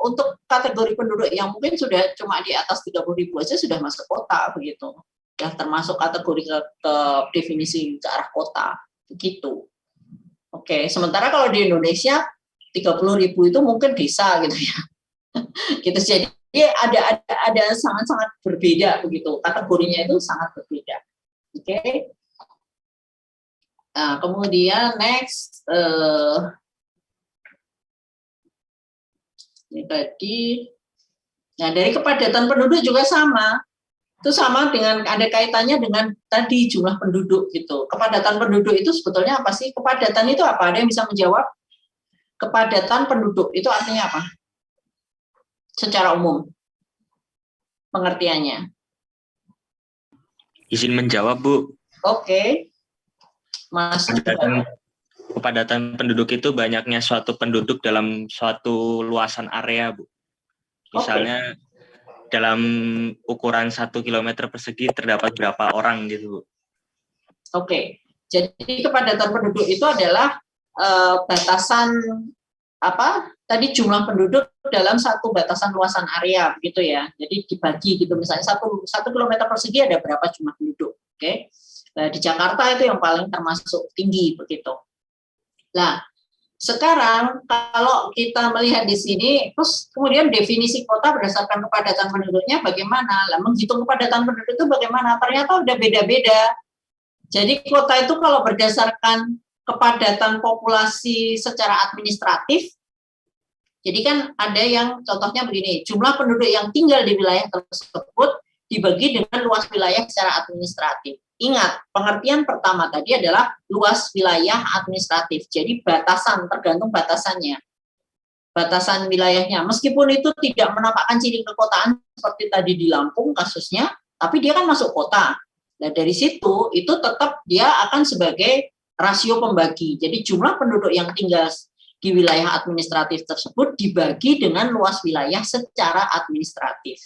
untuk kategori penduduk yang mungkin sudah cuma di atas 30.000 aja sudah masuk kota begitu. Ya termasuk kategori ke definisi ke arah kota begitu. Oke, sementara kalau di Indonesia 30.000 itu mungkin desa gitu ya. Gitu, jadi ada sangat-sangat berbeda begitu, kategorinya itu sangat berbeda. Oke. Nah, kemudian next ini tadi, nah dari kepadatan penduduk juga sama, itu sama dengan ada kaitannya dengan tadi jumlah penduduk gitu. Kepadatan penduduk itu sebetulnya apa sih? Kepadatan itu apa? Ada yang bisa menjawab? Kepadatan penduduk itu artinya apa? Secara umum, pengertiannya. Izin menjawab, Bu. Oke. Mas. Kepadatan penduduk itu banyaknya suatu penduduk dalam suatu luasan area, Bu. Misalnya dalam ukuran 1 kilometer persegi terdapat berapa orang gitu, Bu. Oke. Jadi kepadatan penduduk itu adalah batasan apa? Tadi jumlah penduduk dalam satu batasan luasan area begitu ya. Jadi dibagi gitu, misalnya 1 kilometer persegi ada berapa jumlah penduduk. Oke. Nah, di Jakarta itu yang paling termasuk tinggi begitu. Nah, sekarang kalau kita melihat di sini, terus kemudian definisi kota berdasarkan kepadatan penduduknya bagaimana? Lah, menghitung kepadatan penduduk itu bagaimana? Ternyata udah beda-beda. Jadi kota itu kalau berdasarkan kepadatan populasi secara administratif, jadi kan ada yang contohnya begini, jumlah penduduk yang tinggal di wilayah tersebut dibagi dengan luas wilayah secara administratif. Ingat, pengertian pertama tadi adalah luas wilayah administratif. Jadi batasan, tergantung batasannya. Batasan wilayahnya. Meskipun itu tidak menampakkan ciri kekotaan seperti tadi di Lampung kasusnya, tapi dia kan masuk kota. Nah, dari situ itu tetap dia akan sebagai rasio pembagi. Jadi jumlah penduduk yang tinggal di wilayah administratif tersebut dibagi dengan luas wilayah secara administratif.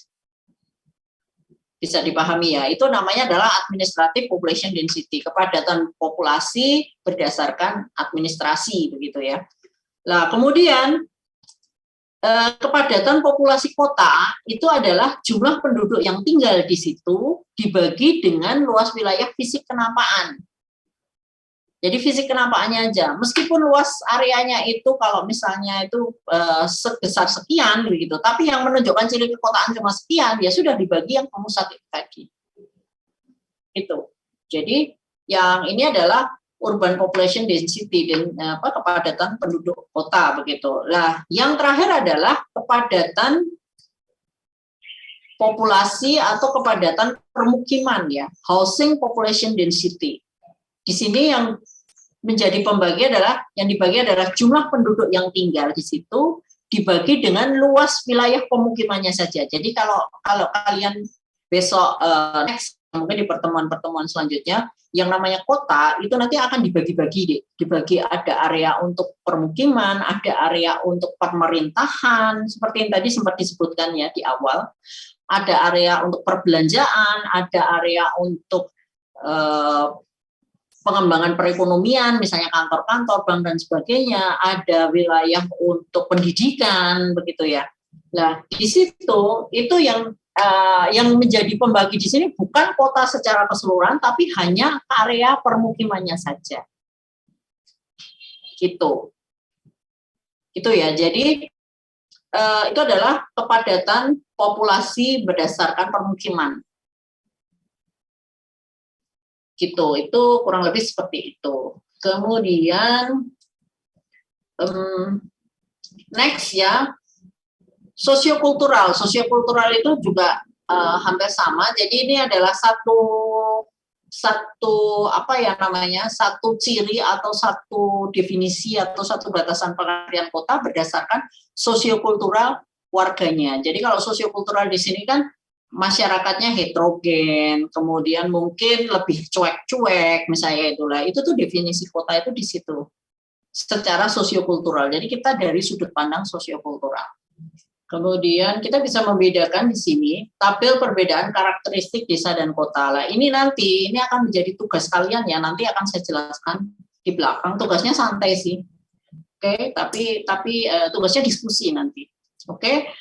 Bisa dipahami ya, itu namanya adalah administrative population density, kepadatan populasi berdasarkan administrasi begitu ya. Nah, kemudian kepadatan populasi kota itu adalah jumlah penduduk yang tinggal di situ dibagi dengan luas wilayah fisik kenampaan. Jadi fisik kenampakannya aja, meskipun luas areanya itu kalau misalnya itu sebesar sekian begitu, tapi yang menunjukkan ciri kekotaan cuma sekian, ya sudah dibagi yang pemusat itu tadi. Itu. Jadi yang ini adalah urban population density dan kepadatan penduduk kota begitu. Nah, yang terakhir adalah kepadatan populasi atau kepadatan permukiman ya, housing population density. Di sini yang menjadi pembagi adalah yang dibagi adalah jumlah penduduk yang tinggal di situ dibagi dengan luas wilayah pemukimannya saja. Jadi kalau kalian besok next mungkin di pertemuan-pertemuan selanjutnya yang namanya kota itu nanti akan dibagi-bagi, dibagi ada area untuk permukiman, ada area untuk pemerintahan seperti yang tadi sempat disebutkan ya di awal, ada area untuk perbelanjaan, ada area untuk pengembangan perekonomian, misalnya kantor-kantor, bank dan sebagainya, ada wilayah untuk pendidikan, begitu ya. Nah, di situ itu yang menjadi pembagi di sini bukan kota secara keseluruhan, tapi hanya area permukimannya saja. Gitu ya. Jadi itu adalah kepadatan populasi berdasarkan permukiman. Gitu, itu kurang lebih seperti itu. Kemudian next ya, sosiokultural itu juga hampir sama. Jadi ini adalah satu ciri atau satu definisi atau satu batasan pengertian kota berdasarkan sosiokultural warganya. Jadi kalau sosiokultural di sini kan masyarakatnya heterogen, kemudian mungkin lebih cuek-cuek, misalnya itulah. Itu tuh definisi kota itu di situ. Secara sosiokultural. Jadi kita dari sudut pandang sosiokultural. Kemudian kita bisa membedakan di sini tabel perbedaan karakteristik desa dan kota. Lah ini akan menjadi tugas kalian ya. Nanti akan saya jelaskan di belakang. Tugasnya santai sih. Oke, tapi tugasnya diskusi nanti. Oke,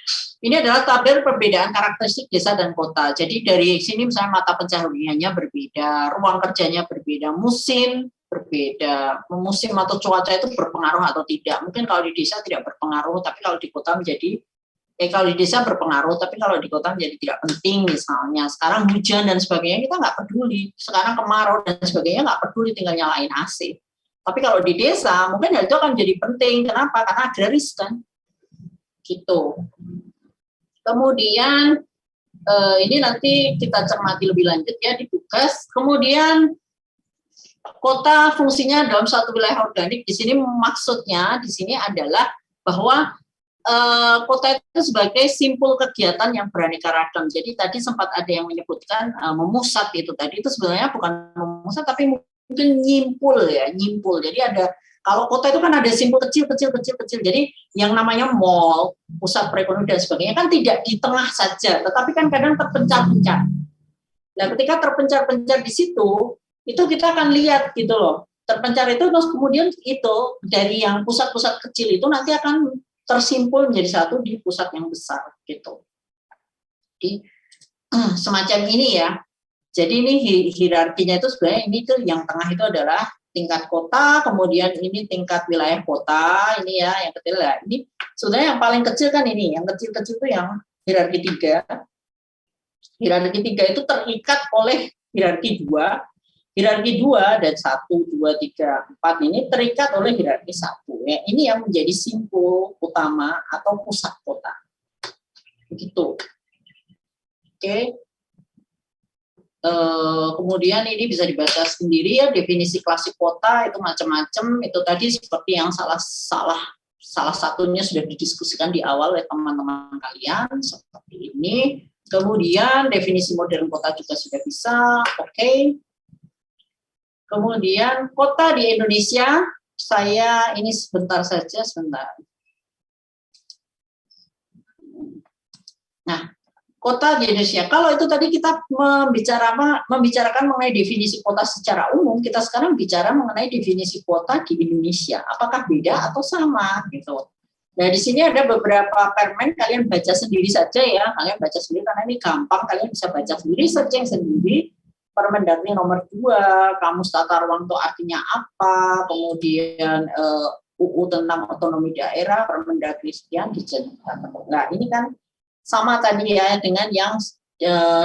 ini adalah tabel perbedaan karakteristik desa dan kota. Jadi dari sini misalnya mata pencahariannya berbeda, ruang kerjanya berbeda, musim berbeda, musim atau cuaca itu berpengaruh atau tidak. Mungkin kalau di desa tidak berpengaruh, tapi kalau di kota menjadi kalau di desa berpengaruh, tapi kalau di kota menjadi tidak penting misalnya. Sekarang hujan dan sebagainya kita nggak peduli. Sekarang kemarau dan sebagainya nggak peduli, tinggal nyalain AC. Tapi kalau di desa mungkin hal itu akan jadi penting. Kenapa? Karena agraris kan. Gitu. Kemudian ini nanti kita cermati lebih lanjut ya di tugas. Kemudian kota fungsinya dalam suatu wilayah organik. Di sini maksudnya di sini adalah bahwa kota itu sebagai simpul kegiatan yang beraneka ragam. Jadi tadi sempat ada yang menyebutkan memusat itu tadi itu sebenarnya bukan memusat tapi mungkin nyimpul ya, nyimpul. Jadi ada kalau kota itu kan ada simpul kecil. Jadi yang namanya mall, pusat perekonomian dan sebagainya kan tidak di tengah saja, tetapi kan kadang terpencar-pencar. Nah, ketika terpencar-pencar di situ, itu kita akan lihat gitu loh. Terpencar itu terus kemudian itu dari yang pusat-pusat kecil itu nanti akan tersimpul menjadi satu di pusat yang besar gitu. Jadi semacam ini ya. Jadi ini hierarkinya itu sebenarnya ini tuh yang tengah itu adalah tingkat kota, kemudian ini tingkat wilayah kota, ini ya yang kecil ya. Ini sebenarnya yang paling kecil kan ini, yang kecil-kecil itu yang hierarki 3. Hierarki 3 itu terikat oleh hierarki 2. Hierarki 2 dan 1, 2, 3, 4 ini terikat oleh hierarki 1. Ya, ini yang menjadi simpul utama atau pusat kota. Begitu. Oke. Kemudian ini bisa dibaca sendiri ya, definisi klasik kota itu macam-macam. Itu tadi seperti yang salah satunya sudah didiskusikan di awal oleh teman-teman kalian seperti ini. Kemudian definisi modern kota juga sudah bisa. Oke. Kemudian kota di Indonesia, saya ini sebentar. Nah, kota di Indonesia. Kalau itu tadi kita membicarakan mengenai definisi kota secara umum, kita sekarang bicara mengenai definisi kota di Indonesia. Apakah beda atau sama gitu. Nah, di sini ada beberapa permen, kalian baca sendiri saja ya. Kalian baca sendiri karena ini gampang, kalian bisa baca sendiri, searching sendiri. Permendagri nomor 2, kamus tata ruang itu artinya apa, kemudian UU tentang otonomi daerah, Permendagri sekian dijelaskan. Nah, ini kan sama tadi ya dengan yang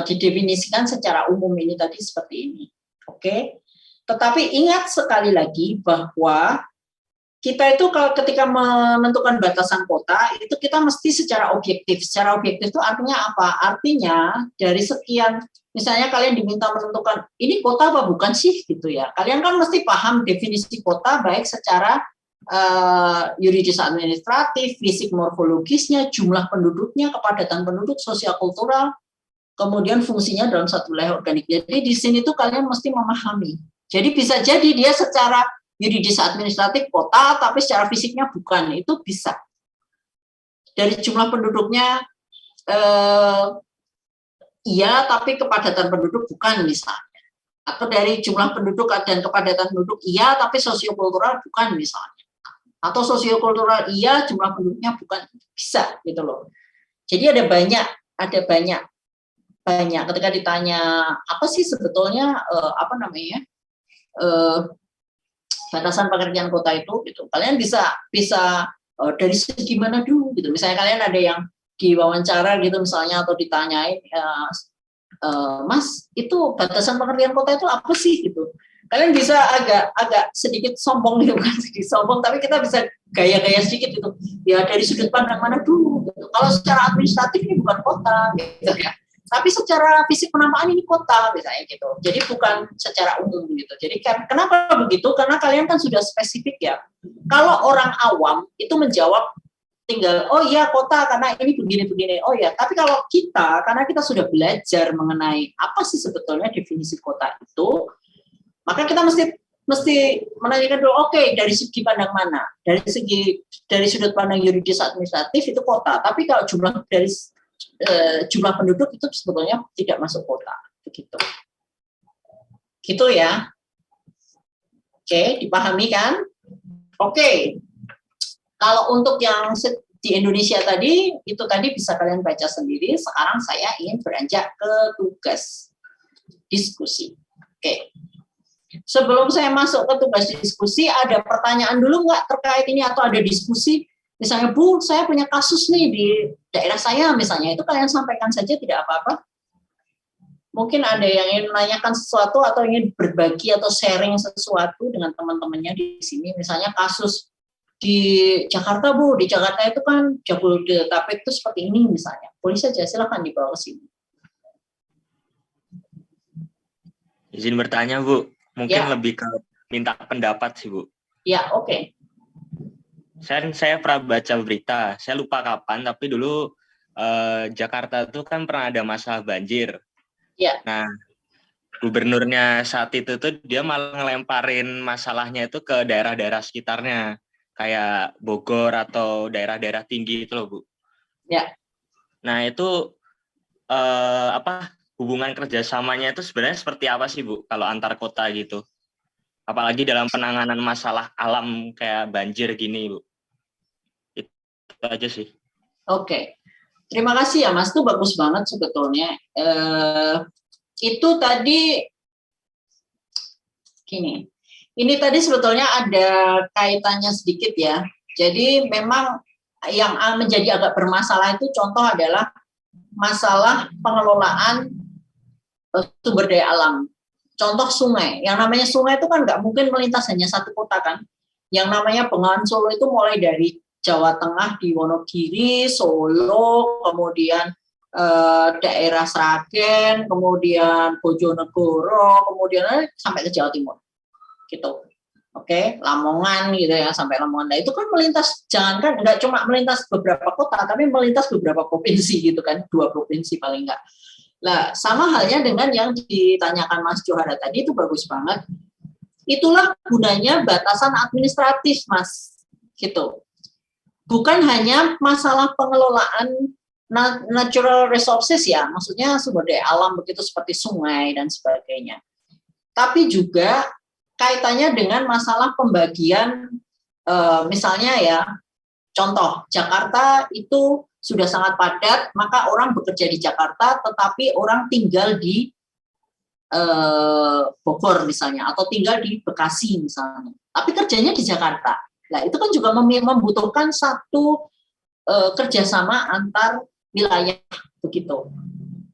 didefinisikan secara umum ini tadi seperti ini. Oke. Tetapi ingat sekali lagi bahwa kita itu kalau ketika menentukan batasan kota itu kita mesti secara objektif. Secara objektif itu artinya apa? Artinya dari sekian, misalnya kalian diminta menentukan ini kota apa bukan sih gitu ya. Kalian kan mesti paham definisi kota baik secara yuridis administratif, fisik morfologisnya, jumlah penduduknya, kepadatan penduduk, sosial kultural, kemudian fungsinya dalam satu wilayah organik. Jadi di sini tuh kalian mesti memahami. Jadi bisa jadi dia secara yuridis administratif kota, tapi secara fisiknya bukan, itu bisa. Dari jumlah penduduknya iya, tapi kepadatan penduduk bukan misalnya. Atau dari jumlah penduduk dan kepadatan penduduk iya, tapi sosiokultural bukan misalnya. Atau sosiokultural iya, jumlah penduduknya bukan, bisa gitu loh. Jadi ada banyak. Ketika ditanya apa sih sebetulnya batasan pengertian kota itu gitu. Kalian bisa dari segi mana dulu gitu. Misalnya kalian ada yang diwawancara gitu misalnya atau ditanyain Mas, itu batasan pengertian kota itu apa sih gitu. Kalian bisa agak sedikit sombong gitu kan, sedikit sombong, tapi kita bisa gaya-gaya sedikit gitu. Ya dari sudut pandang mana dulu gitu. Kalau secara administratif ini bukan kota gitu ya. Tapi secara fisik penamaan ini kota misalnya gitu. Jadi bukan secara umum gitu. Jadi kenapa begitu? Karena kalian kan sudah spesifik ya. Kalau orang awam itu menjawab tinggal oh iya kota karena ini begini. Oh ya, tapi kalau kita karena kita sudah belajar mengenai apa sih sebetulnya definisi kota itu, maka kita mesti menanyakan dulu oke, dari segi pandang mana? Dari sudut pandang yuridis administratif itu kota. Tapi kalau jumlah penduduk itu sebetulnya tidak masuk kota, begitu. Gitu ya. Oke, dipahami kan? Oke. Kalau untuk yang di Indonesia tadi, itu tadi bisa kalian baca sendiri. Sekarang saya ingin beranjak ke tugas diskusi. Oke. Sebelum saya masuk ke tugas diskusi, ada pertanyaan dulu nggak terkait ini atau ada diskusi? Misalnya, Bu, saya punya kasus nih di daerah saya misalnya, itu kalian sampaikan saja, tidak apa-apa. Mungkin ada yang ingin menanyakan sesuatu atau ingin berbagi atau sharing sesuatu dengan teman-temannya di sini. Misalnya kasus di Jakarta, Bu, di Jakarta itu kan Jabodetabek itu seperti ini misalnya. Boleh saja, silakan dibawa ke sini. Izin bertanya, Bu. Mungkin Ya. lebih ke minta pendapat sih, Bu. Ya, oke. Saya pernah baca berita, saya lupa kapan, tapi dulu Jakarta itu kan pernah ada masalah banjir. Ya. Nah, gubernurnya saat itu tuh dia malah ngelemparin masalahnya itu ke daerah-daerah sekitarnya, kayak Bogor atau daerah-daerah tinggi itu loh, Bu. Ya. Nah, itu hubungan kerjasamanya itu sebenarnya seperti apa sih, Bu, kalau antar kota gitu? Apalagi dalam penanganan masalah alam kayak banjir gini, Bu. Itu aja sih. Oke. Terima kasih ya, Mas. Itu bagus banget sebetulnya. Itu tadi gini. Ini tadi sebetulnya ada kaitannya sedikit ya. Jadi memang yang menjadi agak bermasalah itu contoh adalah masalah pengelolaan sumber daya alam. Contoh sungai. Yang namanya sungai itu kan nggak mungkin melintas hanya satu kota kan. Yang namanya Bengawan Solo itu mulai dari Jawa Tengah di Wonogiri, Solo, kemudian daerah Sragen, kemudian Bojonegoro, kemudian sampai ke Jawa Timur, gitu. Oke, Lamongan gitu ya, sampai Lamongan. Nah itu kan melintas, jangankan nggak cuma melintas beberapa kota, tapi melintas beberapa provinsi gitu kan, 2 provinsi paling nggak. Nah, sama halnya dengan yang ditanyakan Mas Johara tadi, itu bagus banget. Itulah gunanya batasan administratif, Mas, gitu. Bukan hanya masalah pengelolaan natural resources ya, maksudnya sumber daya alam begitu seperti sungai dan sebagainya. Tapi juga kaitannya dengan masalah pembagian, misalnya ya, contoh Jakarta itu sudah sangat padat, maka orang bekerja di Jakarta, tetapi orang tinggal di Bogor misalnya, atau tinggal di Bekasi misalnya, tapi kerjanya di Jakarta. Nah itu kan juga membutuhkan satu kerjasama antar wilayah begitu.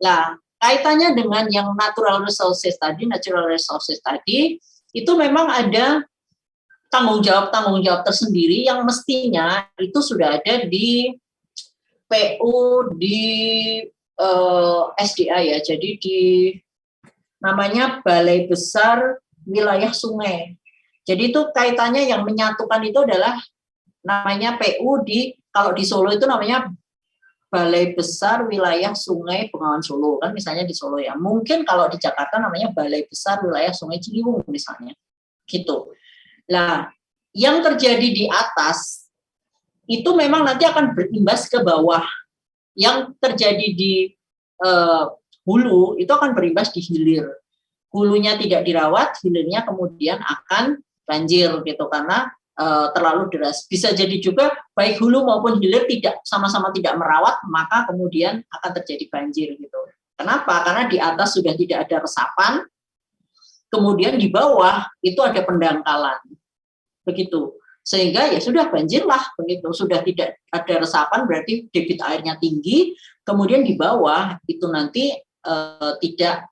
Nah, kaitannya dengan yang natural resources tadi, itu memang ada tanggung jawab tersendiri yang mestinya itu sudah ada di PU, di SDA ya, jadi di namanya Balai Besar Wilayah Sungai. Jadi itu kaitannya yang menyatukan itu adalah namanya PU kalau di Solo itu namanya Balai Besar Wilayah Sungai Bengawan Solo, kan misalnya di Solo ya. Mungkin kalau di Jakarta namanya Balai Besar Wilayah Sungai Ciliwung misalnya, gitu. Nah, yang terjadi di atas itu memang nanti akan berimbas ke bawah. Yang terjadi di hulu itu akan berimbas di hilir. Hulunya tidak dirawat, hilirnya kemudian akan banjir gitu karena terlalu deras. Bisa jadi juga baik hulu maupun hilir sama-sama tidak merawat, maka kemudian akan terjadi banjir gitu. Kenapa? Karena di atas sudah tidak ada resapan, kemudian di bawah itu ada pendangkalan, begitu. Sehingga ya sudah banjirlah begitu. Sudah tidak ada resapan berarti debit airnya tinggi, kemudian di bawah itu nanti tidak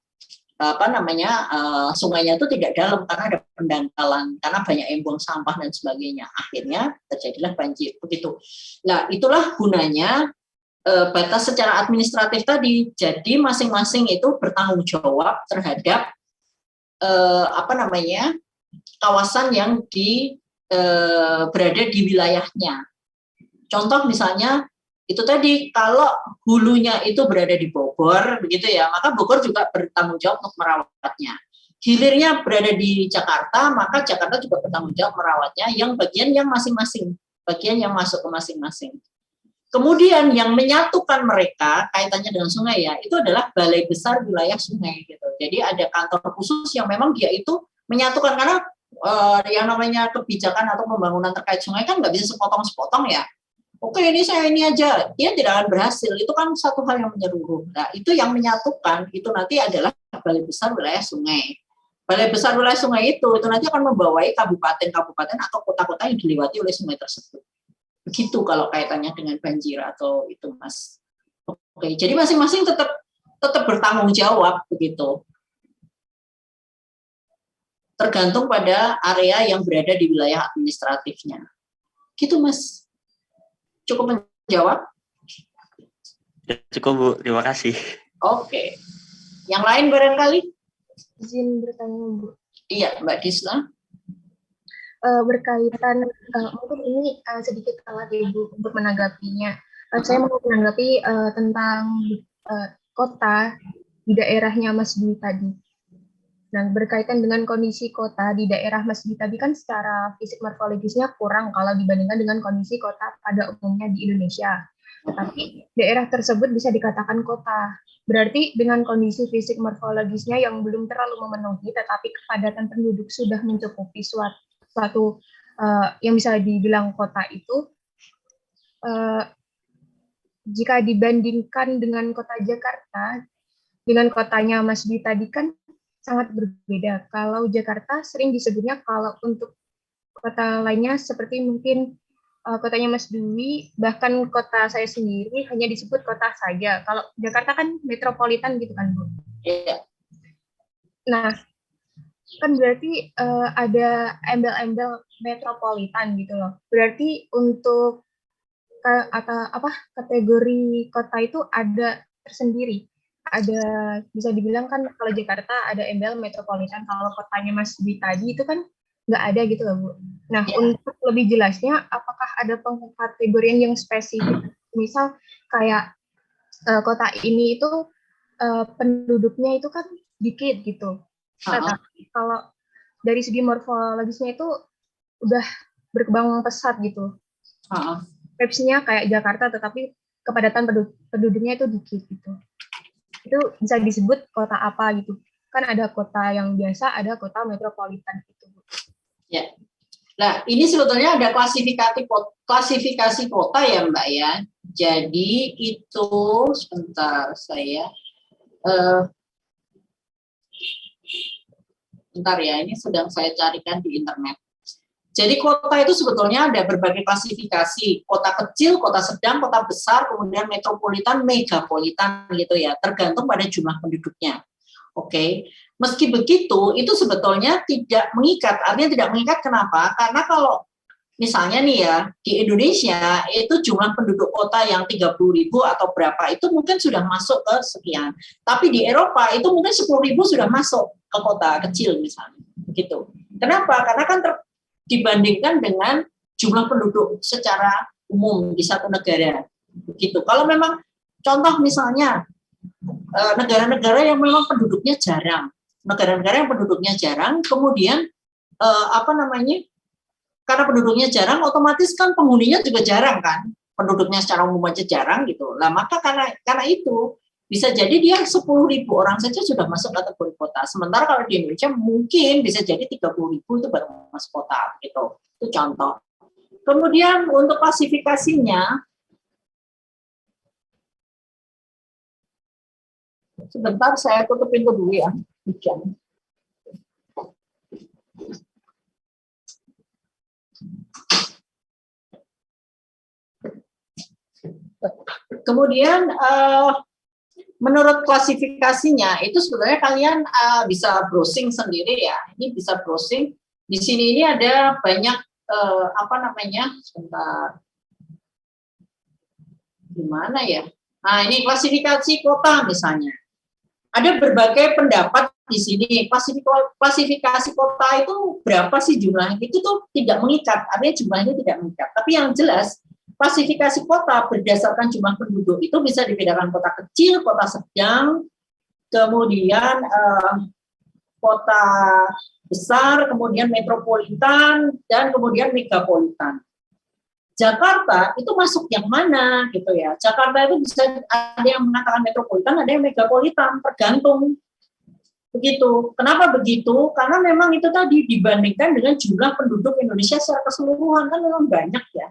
sungainya itu tidak dalam karena ada pendangkalan, karena banyak yang buang sampah dan sebagainya. Akhirnya terjadilah banjir begitu. Nah, itulah gunanya batas secara administratif tadi. Jadi masing-masing itu bertanggung jawab terhadap kawasan yang berada di wilayahnya. Contoh misalnya itu tadi, kalau hulunya itu berada di Bogor begitu ya, maka Bogor juga bertanggung jawab untuk merawatnya. Hilirnya berada di Jakarta, maka Jakarta juga bertanggung jawab merawatnya, yang bagian yang masing-masing, bagian yang masuk ke masing-masing. Kemudian yang menyatukan mereka kaitannya dengan sungai ya, itu adalah Balai Besar Wilayah Sungai gitu. Jadi ada kantor khusus yang memang dia itu menyatukan, karena yang namanya kebijakan atau pembangunan terkait sungai kan nggak bisa sepotong-sepotong ya. oke ini saya ini aja, dia tidak akan berhasil. Itu kan satu hal yang menyeluruh. Nah, itu yang menyatukan itu nanti adalah Balai Besar Wilayah Sungai. Balai Besar Wilayah Sungai itu nanti akan membawai kabupaten-kabupaten atau kota-kota yang dilewati oleh sungai tersebut. Begitu kalau kaitannya dengan banjir atau itu, Mas. Oke, jadi masing-masing tetap bertanggung jawab begitu. Tergantung pada area yang berada di wilayah administratifnya. Gitu, Mas. Cukup menjawab? Ya, cukup, Bu. Terima kasih. Oke. Yang lain barangkali? Izin bertanya, Bu. Iya, Mbak Disla. Berkaitan, mungkin ini sedikit telat ya, Bu, untuk menanggapinya. Saya mau menanggapi tentang kota di daerahnya Mas Dwi tadi. Nah, berkaitan dengan kondisi kota di daerah Mas Dwi tadi kan secara fisik morfologisnya kurang kalau dibandingkan dengan kondisi kota pada umumnya di Indonesia. Tetapi daerah tersebut bisa dikatakan kota. Berarti dengan kondisi fisik morfologisnya yang belum terlalu memenuhi, tetapi kepadatan penduduk sudah mencukupi suatu yang bisa dibilang kota itu, jika dibandingkan dengan kota Jakarta, dengan kotanya Mas Dwi tadi kan sangat berbeda. Kalau Jakarta sering disebutnya, kalau untuk kota lainnya seperti mungkin kotanya Mas Dwi, bahkan kota saya sendiri hanya disebut kota saja. Kalau Jakarta kan metropolitan gitu kan, Bu? Iya. Nah, kan berarti ada embel-embel metropolitan gitu loh. Berarti untuk kategori kota itu ada tersendiri. Ada, bisa dibilang kan kalau Jakarta ada embel metropolitan, kalau kotanya Mas Dwi tadi itu kan nggak ada gitu loh, Bu. Nah, untuk lebih jelasnya, apakah ada pengkategorian yang spesifik? Misal kayak kota ini itu penduduknya itu kan dikit gitu. Tapi kalau dari segi morfologisnya itu udah berkembang pesat gitu. Persepsinya kayak Jakarta, tetapi kepadatan penduduknya itu dikit gitu. Itu bisa disebut kota apa gitu. Kan ada kota yang biasa, ada kota metropolitan gitu. Ya. Nah, ini sebetulnya ada klasifikasi kota ya, Mbak ya. Jadi itu sebentar saya bentar ya, ini sedang saya carikan di internet. Jadi kota itu sebetulnya ada berbagai klasifikasi, kota kecil, kota sedang, kota besar, kemudian metropolitan, megapolitan gitu ya, tergantung pada jumlah penduduknya. Oke. Meski begitu, itu sebetulnya tidak mengikat. Artinya tidak mengikat kenapa? Karena kalau misalnya nih ya, di Indonesia itu jumlah penduduk kota yang 30.000 atau berapa, itu mungkin sudah masuk ke sekian. Tapi di Eropa itu mungkin 10.000 sudah masuk ke kota kecil misalnya. Begitu. Kenapa? Karena kan dibandingkan dengan jumlah penduduk secara umum di satu negara. Begitu. Kalau memang contoh misalnya negara-negara yang memang penduduknya jarang, kemudian karena penduduknya jarang, otomatis kan penghuninya juga jarang kan, penduduknya secara umum aja jarang gitu. Nah maka karena itu bisa jadi dia 10.000 orang saja sudah masuk kategori kota. Sementara kalau di Indonesia mungkin bisa jadi 30.000 itu baru masuk kota gitu. Itu contoh. Kemudian untuk klasifikasinya, sebentar saya tutup pintu dulu ya. Kemudian menurut klasifikasinya itu sebenarnya kalian bisa browsing sendiri ya. Ini bisa browsing. Di sini ini ada banyak sebentar. Gimana ya? Nah, ini klasifikasi kota misalnya. Ada berbagai pendapat di sini. Klasifikasi kota itu berapa sih jumlahnya? Itu tuh tidak mengikat. Artinya jumlahnya tidak mengikat. Tapi yang jelas klasifikasi kota berdasarkan jumlah penduduk itu bisa dibedakan kota kecil, kota sedang, kemudian kota besar, kemudian metropolitan, dan kemudian megapolitan. Jakarta itu masuk yang mana gitu ya? Jakarta itu bisa ada yang mengatakan metropolitan, ada yang megapolitan, tergantung. Begitu. Kenapa begitu? Karena memang itu tadi dibandingkan dengan jumlah penduduk Indonesia secara keseluruhan kan memang banyak ya.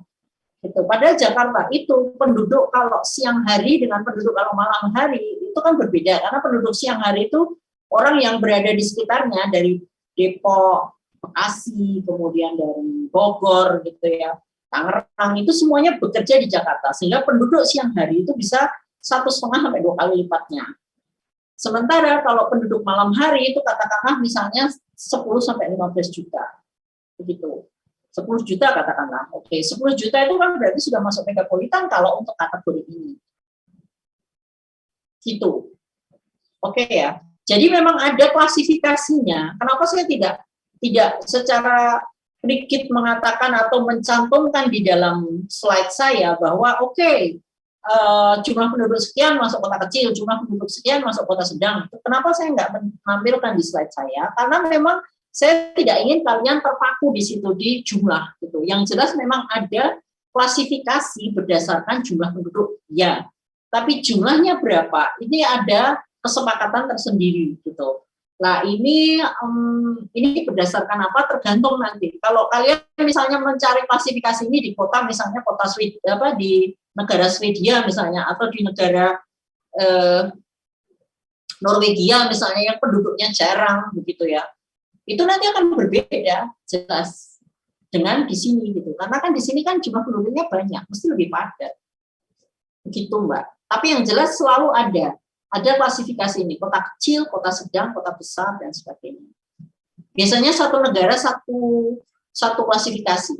Gitu. Padahal Jakarta itu penduduk kalau siang hari dengan penduduk kalau malam hari itu kan berbeda, karena penduduk siang hari itu orang yang berada di sekitarnya dari Depok, Bekasi, kemudian dari Bogor gitu ya, Tangerang, itu semuanya bekerja di Jakarta, sehingga penduduk siang hari itu bisa 1,5 sampai 2 kali lipatnya. Sementara kalau penduduk malam hari itu katakanlah misalnya 10 sampai 15 juta. Begitu. 10 juta katakanlah. Oke, 10 juta itu kan berarti sudah masuk megapolitan kalau untuk kategori ini. Gitu. Oke ya. Jadi memang ada klasifikasinya. Kenapa saya tidak secara sedikit mengatakan atau mencantumkan di dalam slide saya bahwa jumlah penduduk sekian masuk kota kecil, jumlah penduduk sekian masuk kota sedang. Kenapa saya nggak menampilkan di slide saya? Karena memang saya tidak ingin kalian terpaku di situ di jumlah gitu. Yang jelas memang ada klasifikasi berdasarkan jumlah penduduk, ya. Tapi jumlahnya berapa? Ini ada kesepakatan tersendiri gitu. Nah, ini berdasarkan apa? Tergantung nanti. Kalau kalian misalnya mencari klasifikasi ini di kota, misalnya kota di negara Swedia misalnya, atau di negara Norwegia misalnya yang penduduknya jarang begitu ya. Itu nanti akan berbeda jelas dengan di sini gitu. Karena kan di sini kan jumlah penduduknya banyak, mesti lebih padat. Begitu, Mbak. Tapi yang jelas selalu ada klasifikasi ini, kota kecil, kota sedang, kota besar dan sebagainya. Biasanya satu negara satu klasifikasi.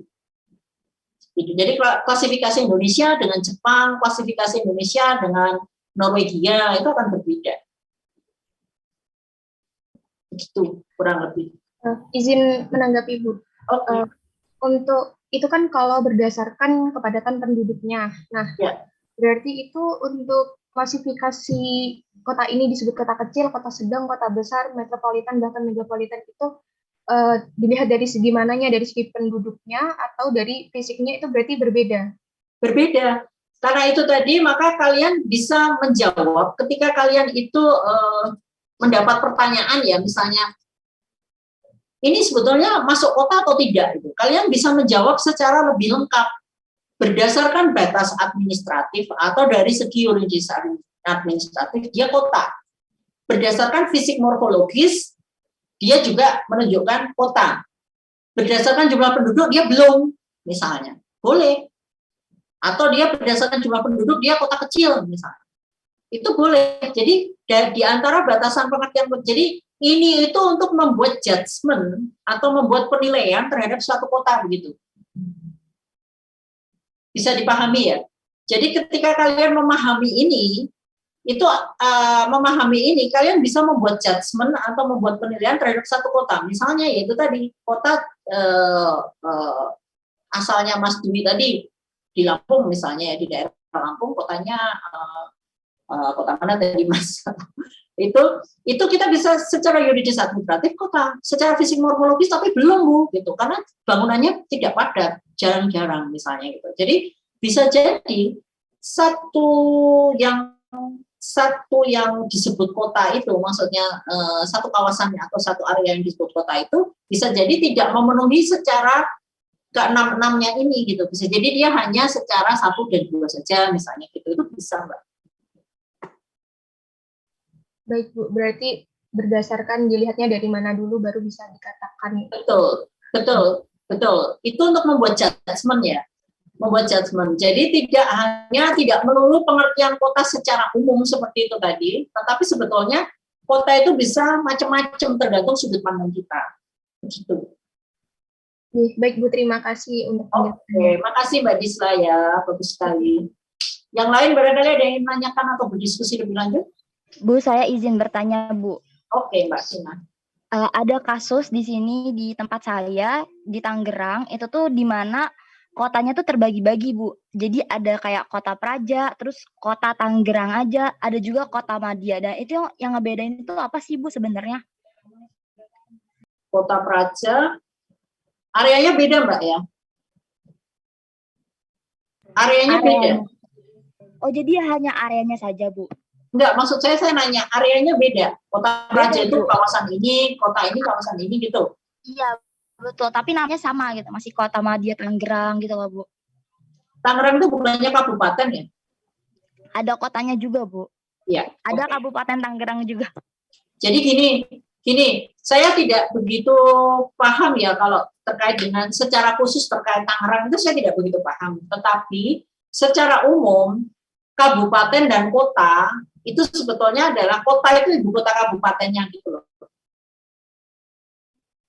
Gitu. Jadi klasifikasi Indonesia dengan Jepang, klasifikasi Indonesia dengan Norwegia itu akan berbeda. Begitu kurang lebih. Izin menanggapi Bu. Untuk itu kan kalau berdasarkan kepadatan penduduknya. Nah, ya. Berarti itu untuk klasifikasi kota ini disebut kota kecil, kota sedang, kota besar, metropolitan bahkan megapolitan itu dilihat dari segi mananya, dari segi penduduknya atau dari fisiknya itu berarti berbeda. Berbeda. Karena itu tadi maka kalian bisa menjawab ketika kalian itu mendapat pertanyaan ya, misalnya ini sebetulnya masuk kota atau tidak itu. Kalian bisa menjawab secara lebih lengkap berdasarkan batas administratif atau dari segi yuridis administratif dia kota. Berdasarkan fisik morfologis dia juga menunjukkan kota. Berdasarkan jumlah penduduk dia belum, misalnya. Boleh. Atau dia berdasarkan jumlah penduduk dia kota kecil misalnya. Itu boleh. Jadi di antara batasan pengertian, jadi ini itu untuk membuat judgement atau membuat penilaian terhadap suatu kota begitu. Bisa dipahami ya. Jadi ketika kalian memahami ini, kalian bisa membuat judgement atau membuat penilaian terhadap satu kota. Misalnya yaitu tadi kota asalnya Mas Dwi tadi di Lampung misalnya ya, di daerah Lampung kotanya kota mana tadi Mas? itu kita bisa secara yuridis administratif kota, secara fisik morfologis tapi belum Bu gitu, karena bangunannya tidak padat, jarang-jarang misalnya gitu. Jadi bisa jadi satu yang disebut kota itu, maksudnya satu kawasan atau satu area yang disebut kota itu bisa jadi tidak memenuhi secara ke-6-6-nya ini gitu. Bisa jadi dia hanya secara 1 dan 2 saja misalnya gitu. Itu bisa, Mbak. Baik Bu, berarti berdasarkan dilihatnya dari mana dulu baru bisa dikatakan. Betul. Itu untuk membuat judgement ya, membuat judgement. Jadi tidak melulu pengertian kota secara umum seperti itu tadi, tetapi sebetulnya kota itu bisa macam-macam tergantung sudut pandang kita. Begitu. Baik Bu, terima kasih untuk penjelasannya. Makasih Mbak Disla ya, bagus sekali. Yang lain barangkali ada yang menanyakan atau berdiskusi lebih lanjut? Bu, saya izin bertanya, Bu. Oke, Mbak Sina. Ada kasus di sini di tempat saya di Tangerang, itu tuh di mana kotanya tuh terbagi-bagi, Bu. Jadi ada kayak kota Praja, terus kota Tangerang aja, ada juga kota Madia. Dan itu yang ngebedain itu apa sih, Bu, sebenarnya? Kota Praja, areanya beda, Mbak ya? Areanya beda. Oh, jadi hanya areanya saja, Bu? Enggak, maksud saya nanya, areanya beda. Kota Praja itu kawasan ini, kota ini kawasan ini gitu. Iya, betul. Tapi namanya sama gitu, masih kota Madia Tangerang gitu loh, Bu. Tangerang itu bukannya kabupaten ya? Ada kotanya juga, Bu. Ya. Ada oke. Kabupaten Tangerang juga. Jadi gini, saya tidak begitu paham ya kalau terkait dengan secara khusus terkait Tangerang itu saya tidak begitu paham. Tetapi secara umum kabupaten dan kota itu sebetulnya adalah kota itu ibu kota kabupatennya gitu loh.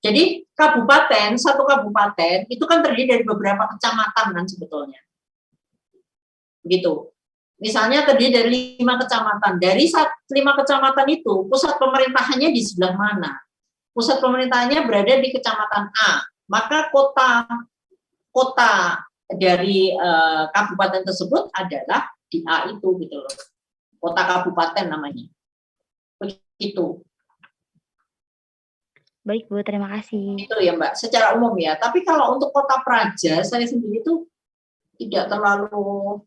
Jadi kabupaten, satu kabupaten itu kan terdiri dari beberapa kecamatan kan sebetulnya. Gitu. Misalnya terdiri dari 5 kecamatan. Dari 5 kecamatan itu pusat pemerintahannya di sebelah mana? Pusat pemerintahannya berada di kecamatan A. Maka kota dari kabupaten tersebut adalah di A itu gitu loh. Kota kabupaten namanya. Begitu. Baik, Bu, terima kasih. Itu ya, Mbak, secara umum ya. Tapi kalau untuk kota praja saya sendiri itu tidak terlalu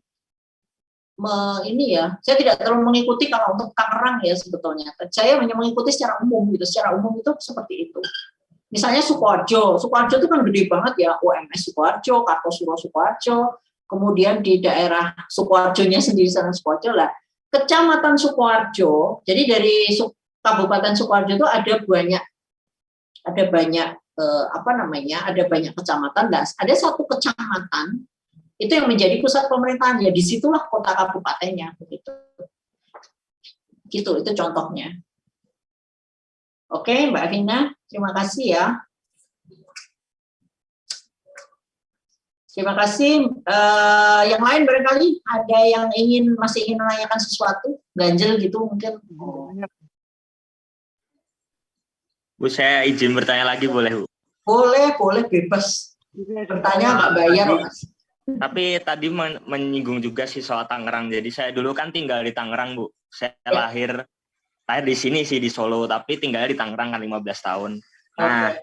saya tidak terlalu mengikuti kalau untuk Tangerang ya sebetulnya. Saya hanya mengikuti secara umum gitu. Secara umum itu seperti itu. Misalnya Sukoharjo itu kan gede banget ya, UMS Sukoharjo, Kartosuro Sukoharjo, kemudian di daerah Sukoharjonya sendiri sana Sukoharjo lah. Kecamatan Sukoharjo, jadi dari Kabupaten Sukoharjo itu ada banyak ada banyak kecamatan. Ada satu kecamatan itu yang menjadi pusat pemerintahan, ya disitulah kota kabupatennya begitu. Gitu, itu contohnya. Oke, Mbak Vina, terima kasih ya. Terima kasih. Yang lain barangkali ada yang masih ingin menanyakan sesuatu, ganjel gitu mungkin. Bu, saya izin bertanya lagi boleh, Bu? Boleh, bebas. Bertanya nggak bayar, Mas. Tapi tadi menyinggung juga sih soal Tangerang. Jadi saya dulu kan tinggal di Tangerang, Bu. Saya lahir di sini sih di Solo, tapi tinggalnya di Tangerang kan 15 tahun. Nah,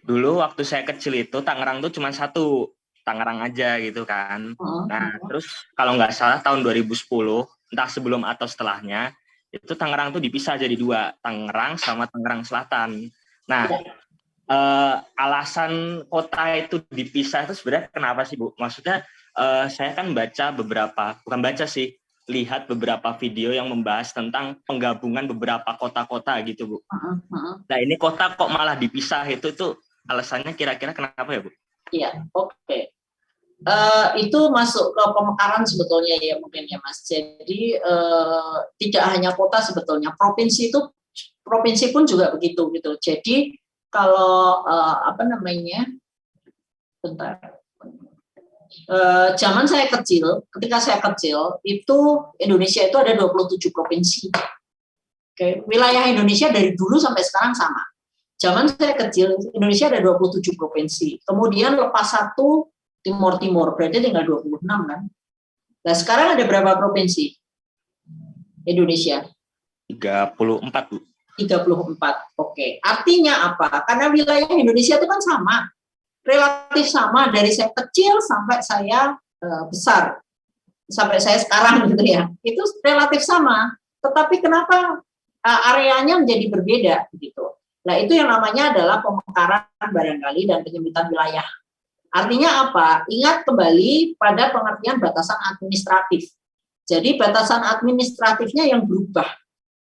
dulu waktu saya kecil itu Tangerang tuh cuma satu, Tangerang aja gitu kan. Nah, terus kalau nggak salah tahun 2010, entah sebelum atau setelahnya, itu Tangerang tuh dipisah jadi 2, Tangerang sama Tangerang Selatan. Nah, alasan kota itu dipisah itu sebenarnya kenapa sih, Bu? Maksudnya saya kan lihat beberapa video yang membahas tentang penggabungan beberapa kota-kota gitu, Bu. Nah, ini kota kok malah dipisah, itu alasannya kira-kira kenapa ya, Bu? Iya, oke. Itu masuk ke pemekaran sebetulnya ya mungkin ya, Mas. Jadi tidak hanya kota sebetulnya, provinsi pun juga begitu gitu. Jadi kalau zaman saya kecil, ketika saya kecil itu Indonesia itu ada 27 provinsi. Oke, wilayah Indonesia dari dulu sampai sekarang sama. Zaman saya kecil Indonesia ada 27 provinsi. Kemudian lepas 1 Timur, berarti tinggal 26 kan. Nah, sekarang ada berapa provinsi? Indonesia? 34, Bu. 34. Oke. Artinya apa? Karena wilayah Indonesia itu kan sama. Relatif sama dari saya kecil sampai saya besar. Sampai saya sekarang gitu ya. Itu relatif sama. Tetapi kenapa areanya menjadi berbeda gitu. Nah, itu yang namanya adalah pemekaran barangkali dan penyempitan wilayah. Artinya apa? Ingat kembali pada pengertian batasan administratif. Jadi batasan administratifnya yang berubah.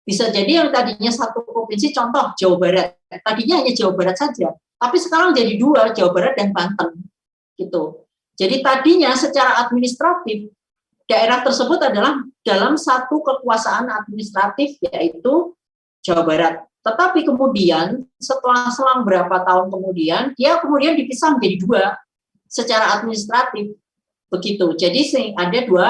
Bisa jadi yang tadinya satu provinsi, contoh Jawa Barat, tadinya hanya Jawa Barat saja, tapi sekarang jadi 2, Jawa Barat dan Banten, gitu. Jadi tadinya secara administratif daerah tersebut adalah dalam satu kekuasaan administratif yaitu Jawa Barat. Tetapi kemudian setelah selang berapa tahun kemudian, dia kemudian dipisah menjadi 2 secara administratif, begitu. Jadi ada 2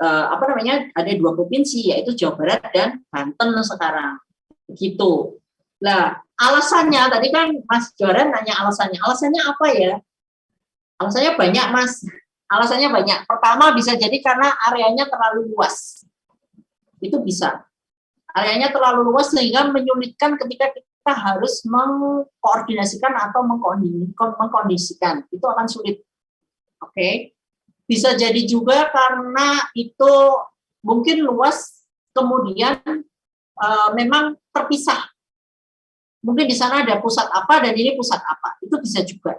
ada 2 provinsi yaitu Jawa Barat dan Banten sekarang, begitu. Nah, alasannya tadi kan Mas Joran nanya alasannya apa ya? Alasannya banyak, Mas. Alasannya banyak. Pertama bisa jadi karena areanya terlalu luas. Itu bisa. Areanya terlalu luas sehingga menyulitkan ketika kita harus mengkoordinasikan atau mengkondisikan. Itu akan sulit. Oke. Bisa jadi juga karena itu mungkin luas, kemudian memang terpisah. Mungkin di sana ada pusat apa dan ini pusat apa, itu bisa juga.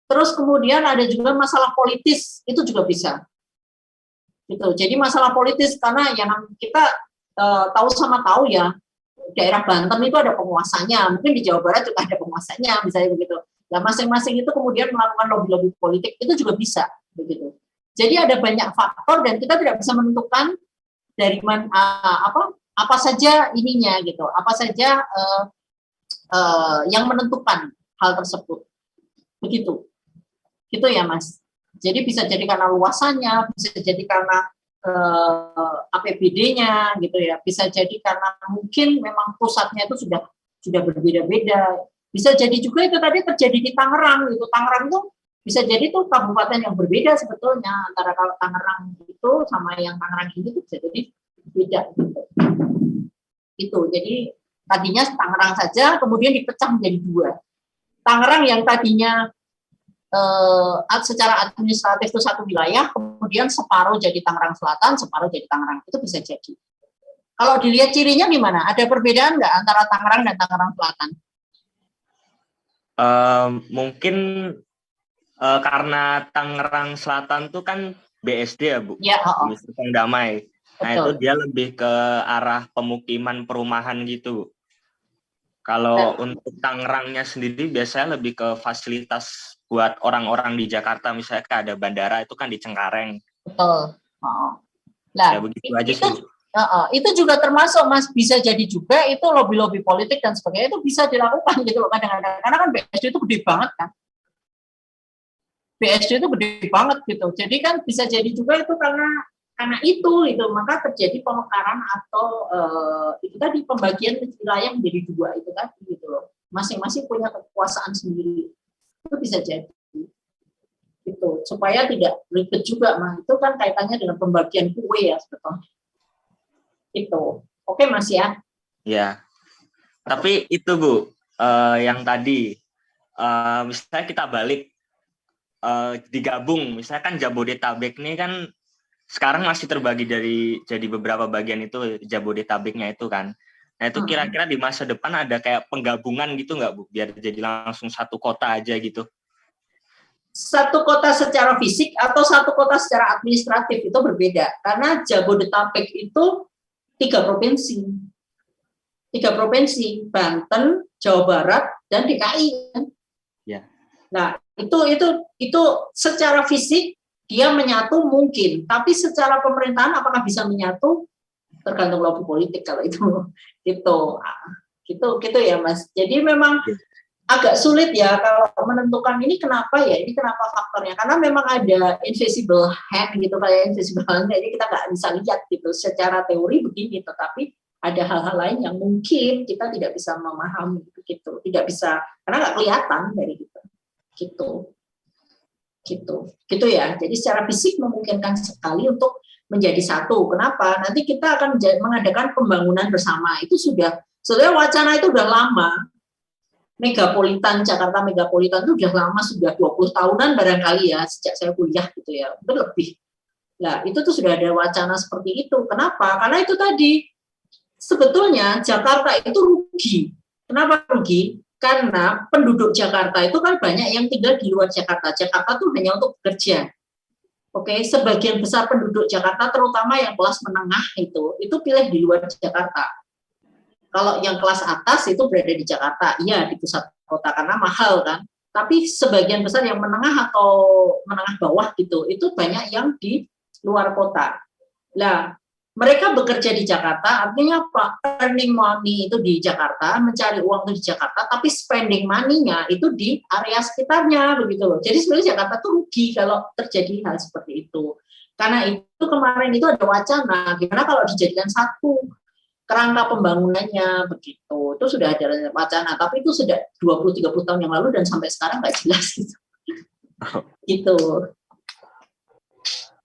Terus kemudian ada juga masalah politis, itu juga bisa. Gitu. Jadi masalah politis karena yang kita tahu sama tahu ya, daerah Banten itu ada penguasanya, mungkin di Jawa Barat juga ada penguasanya, misalnya begitu. Nah, masing-masing itu kemudian melakukan lobby-lobby politik, itu juga bisa, begitu. Jadi ada banyak faktor dan kita tidak bisa menentukan dari mana apa saja ininya gitu, apa saja yang menentukan hal tersebut, begitu. Gitu ya, Mas. Jadi bisa jadi karena luasannya, bisa jadi karena APBD-nya gitu ya, bisa jadi karena mungkin memang pusatnya itu sudah berbeda-beda. Bisa jadi juga itu tadi terjadi di Tangerang gitu. Tangerang itu bisa jadi tuh kabupaten yang berbeda sebetulnya antara kalau Tangerang itu sama yang Tangerang ini tuh bisa jadi beda gitu. Itu. Jadi tadinya Tangerang saja kemudian dipecah menjadi dua. Tangerang yang tadinya secara administratif itu satu wilayah, kemudian separuh jadi Tangerang Selatan, separuh jadi Tangerang, itu bisa jadi. Kalau dilihat cirinya gimana? Ada perbedaan nggak antara Tangerang dan Tangerang Selatan? Mungkin karena Tangerang Selatan tuh kan BSD ya Bu, ya, Bumi Serpong Damai. Nah itu dia lebih ke arah pemukiman perumahan gitu. Kalau untuk Tangerangnya sendiri biasanya lebih ke fasilitas buat orang-orang di Jakarta, misalnya ada bandara itu kan di Cengkareng. Betul. Nah, ya begitu aja sih. Itu juga termasuk Mas, bisa jadi juga itu lobby-lobby politik dan sebagainya itu bisa dilakukan gitu loh kadang-kadang. Karena kan BSD itu gede banget kan. BSD itu gede banget gitu. Jadi kan bisa jadi juga itu karena itu maka terjadi pemekaran atau itu tadi pembagian wilayah menjadi dua itu tadi gitu loh. Masing-masing punya kekuasaan sendiri. Itu bisa jadi gitu supaya tidak ribet juga, Mas. Itu kan kaitannya dengan pembagian kue ya sebetulnya. Itu. Oke, Mas ya. Ya. Tapi itu Bu, yang tadi misalnya kita balik digabung, misalnya kan Jabodetabek ini kan sekarang masih terbagi jadi beberapa bagian itu Jabodetabeknya itu kan. Nah itu kira-kira di masa depan ada kayak penggabungan gitu nggak Bu? Biar jadi langsung satu kota aja gitu. Satu kota secara fisik atau satu kota secara administratif itu berbeda. Karena Jabodetabek itu 3 provinsi. 3 provinsi, Banten, Jawa Barat, dan DKI. Ya. Nah, itu secara fisik dia menyatu mungkin, tapi secara pemerintahan apakah bisa menyatu tergantung lobby politik kalau itu gitu ya Mas. Jadi memang agak sulit ya kalau menentukan ini kenapa faktornya, karena memang ada invisible hand gitu, kayak invisible hand, jadi kita nggak bisa lihat gitu secara teori begini, tetapi ada hal-hal lain yang mungkin kita tidak bisa memahami gitu, tidak bisa karena nggak kelihatan dari gitu ya. Jadi secara fisik memungkinkan sekali untuk menjadi satu. Kenapa? Nanti kita akan mengadakan pembangunan bersama. Itu sebenarnya wacana itu udah lama. Jakarta megapolitan itu udah lama, sudah 20 tahunan barangkali ya, sejak saya kuliah gitu ya, itu lebih. Nah, itu tuh sudah ada wacana seperti itu. Kenapa? Karena itu tadi, sebetulnya Jakarta itu rugi. Kenapa rugi? Karena penduduk Jakarta itu kan banyak yang tinggal di luar Jakarta. Jakarta tuh hanya untuk bekerja. Oke, sebagian besar penduduk Jakarta, terutama yang kelas menengah itu pilih di luar Jakarta. Kalau yang kelas atas itu berada di Jakarta, iya di pusat kota karena mahal kan. Tapi sebagian besar yang menengah atau menengah bawah gitu, itu banyak yang di luar kota. Nah, mereka bekerja di Jakarta, artinya apa? Earning money itu di Jakarta, mencari uang itu di Jakarta, tapi spending money-nya itu di area sekitarnya begitu loh. Jadi sebenarnya Jakarta tuh rugi kalau terjadi hal seperti itu. Karena itu kemarin itu ada wacana, gimana kalau dijadikan satu kerangka pembangunannya begitu. Itu sudah ada wacana, tapi itu sudah 20-30 tahun yang lalu dan sampai sekarang nggak jelas gitu. Gitu.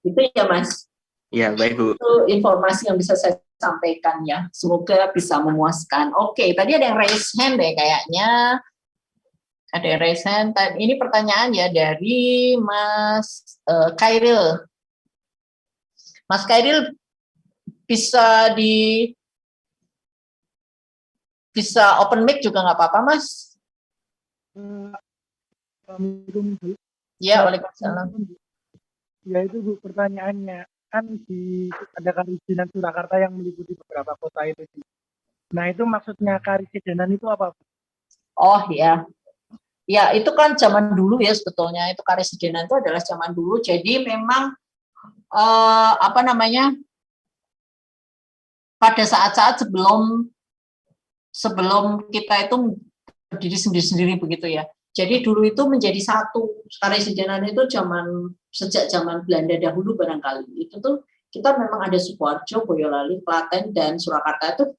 Itu ya Mas. Ya, baik Bu. Itu informasi yang bisa saya sampaikan ya. Semoga bisa memuaskan. Oke, tadi ada yang raise hand deh kayaknya. Ada yang raise hand. Ini pertanyaan ya dari Mas Kairil. Mas Kairil bisa open mic juga nggak apa-apa, Mas. Ya, waalaikumsalam. Ya itu Bu, pertanyaannya kan ada Karesidenan Surakarta yang meliputi beberapa kota itu. Nah itu maksudnya Karesidenan itu apa Bu? Oh ya, ya itu kan zaman dulu ya sebetulnya, itu Karesidenan itu adalah zaman dulu. Jadi memang apa namanya, pada saat-saat sebelum kita itu berdiri sendiri-sendiri begitu ya. Jadi dulu itu menjadi satu. Karesidenan itu sejak zaman Belanda dahulu barangkali. Itu tuh kita memang ada Sukoharjo, Boyolali, Klaten, dan Surakarta itu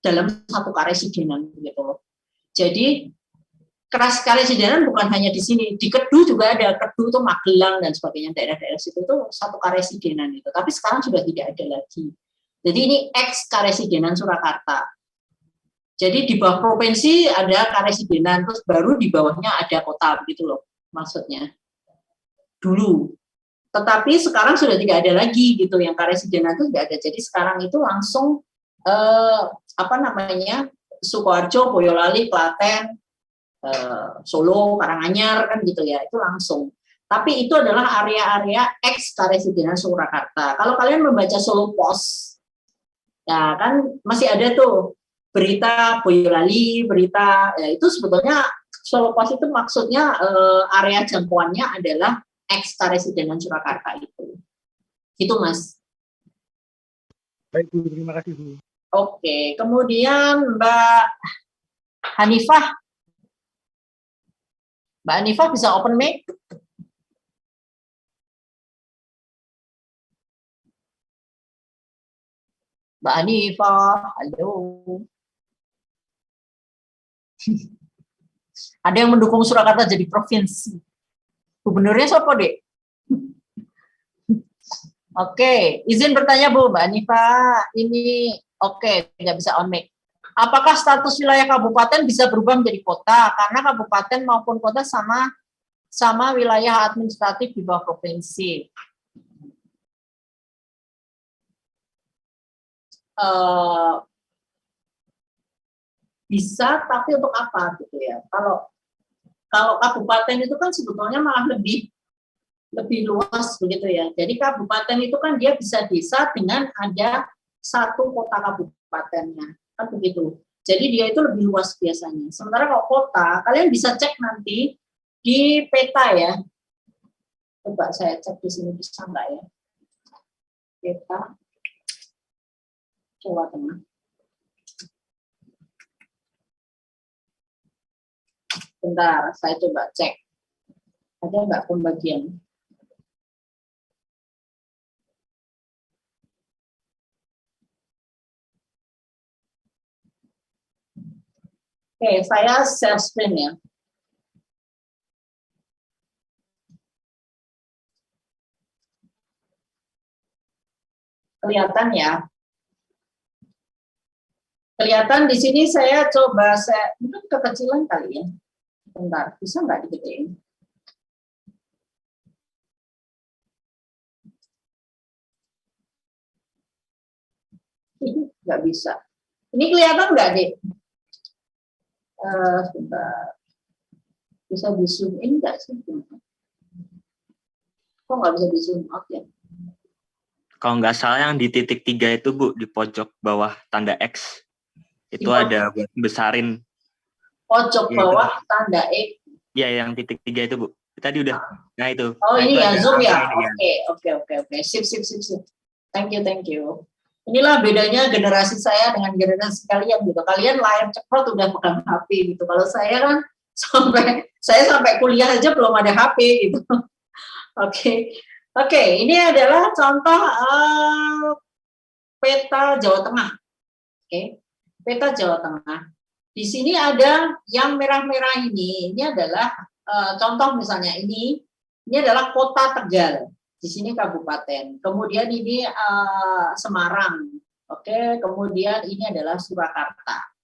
dalam satu Karesidenan gitu loh. Jadi Karesidenan bukan hanya di sini, di Kedu juga ada. Kedu itu Magelang dan sebagainya, daerah-daerah situ itu satu Karesidenan itu. Tapi sekarang sudah tidak ada lagi. Jadi ini ex Karesidenan Surakarta. Jadi di bawah provinsi ada Karesidenan, terus baru di bawahnya ada kota begitu loh maksudnya. Dulu. Tetapi sekarang sudah tidak ada lagi gitu, yang Karesidenan itu tidak ada. Jadi sekarang itu langsung apa namanya, Sukoharjo, Boyolali, Klaten, Solo, Karanganyar kan gitu ya, itu langsung. Tapi itu adalah area-area ex Karesidenan Surakarta. Kalau kalian membaca Solo Post, ya kan masih ada tuh berita Boyolali, berita ya itu sebetulnya Solo Post itu maksudnya area jangkauannya adalah ex Karesidenan Surakarta itu. Itu Mas. Baik Bu, terima kasih Bu. Oke, kemudian Mbak Hanifah. Mbak Hanifah bisa open mic? Mbak Hanifah, halo. Ada yang mendukung Surakarta jadi provinsi. Gubernurnya siapa, Dek? Oke, izin bertanya Bu, Mbak Hanifah. Ini oke, nggak bisa on mic. Apakah status wilayah kabupaten bisa berubah menjadi kota? Karena kabupaten maupun kota sama wilayah administratif di bawah provinsi. Bisa, tapi untuk apa gitu ya? Kalau kabupaten itu kan sebetulnya malah lebih luas begitu ya. Jadi kabupaten itu kan dia bisa desa dengan ada satu kota kabupatennya. Kan begitu. Jadi dia itu lebih luas biasanya. Sementara kalau kota, kalian bisa cek nanti di peta ya. Coba saya cek di sini bisa nggak ya? Peta Jawa Tengah. Bentar, saya coba cek. Ada nggak pembagian? Oke, saya share screen ya. Kelihatan ya. Kelihatan di sini saya coba mungkin kekecilan kali ya. Bentar, bisa nggak digedein? Nggak bisa. Ini kelihatan nggak, Dek? Sebentar. Bisa di zoom in nggak sih? Kok nggak bisa di zoom out ya? Kalau nggak salah yang di titik 3 itu Bu, di pojok bawah tanda X. Itu ada buat besarin. Pojok bawah tanda X. Iya, yang titik 3 itu Bu. Tadi udah. Nah itu. Oh nah, ini itu ya, zoom ya? Oke. Oke. Sip. Thank you. Inilah bedanya generasi saya dengan generasi kalian gitu. Kalian layar cekrot udah pegang HP gitu. Kalau saya kan sampai kuliah aja belum ada HP gitu. Oke. Ini adalah contoh peta Jawa Tengah. Oke. Peta Jawa Tengah. Di sini ada yang merah-merah ini adalah contoh misalnya ini adalah kota Tegal. Di sini kabupaten. Kemudian ini Semarang. Oke, kemudian ini adalah Surakarta.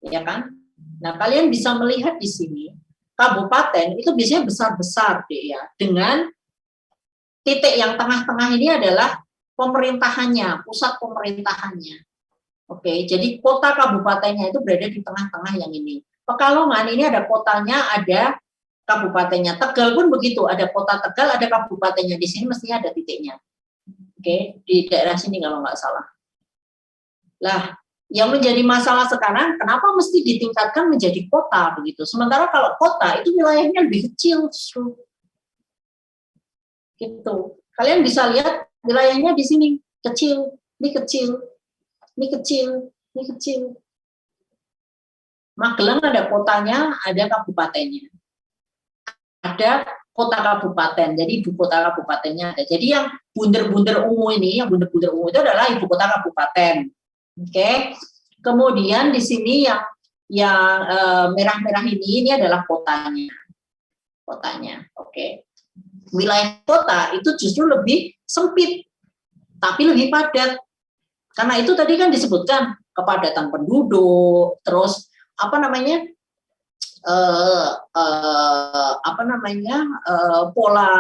Ya kan? Nah, kalian bisa melihat di sini kabupaten itu biasanya besar-besar deh ya. Dengan titik yang tengah-tengah ini adalah pemerintahannya, pusat pemerintahannya. Oke, jadi kota kabupatennya itu berada di tengah-tengah yang ini. Pekalongan ini ada kotanya, ada kabupatennya. Tegal pun begitu, ada kota Tegal, ada kabupatennya. Di sini mestinya ada titiknya. Oke, di daerah sini kalau nggak salah. Lah, yang menjadi masalah sekarang, kenapa mesti ditingkatkan menjadi kota begitu? Sementara kalau kota itu wilayahnya lebih kecil justru. Gitu. Kalian bisa lihat wilayahnya di sini kecil, ini kecil, ini kecil, ini kecil. Magelang ada kotanya, ada kabupatennya. Ada kota kabupaten, jadi ibu kota kabupatennya ada. Jadi yang bunder-bunder ungu ini, yang bunder-bunder ungu itu adalah ibu kota kabupaten. Oke. Kemudian di sini yang merah-merah ini adalah kotanya. Kotanya. Oke. Wilayah kota itu justru lebih sempit, tapi lebih padat. Karena itu tadi kan disebutkan kepadatan penduduk, terus pola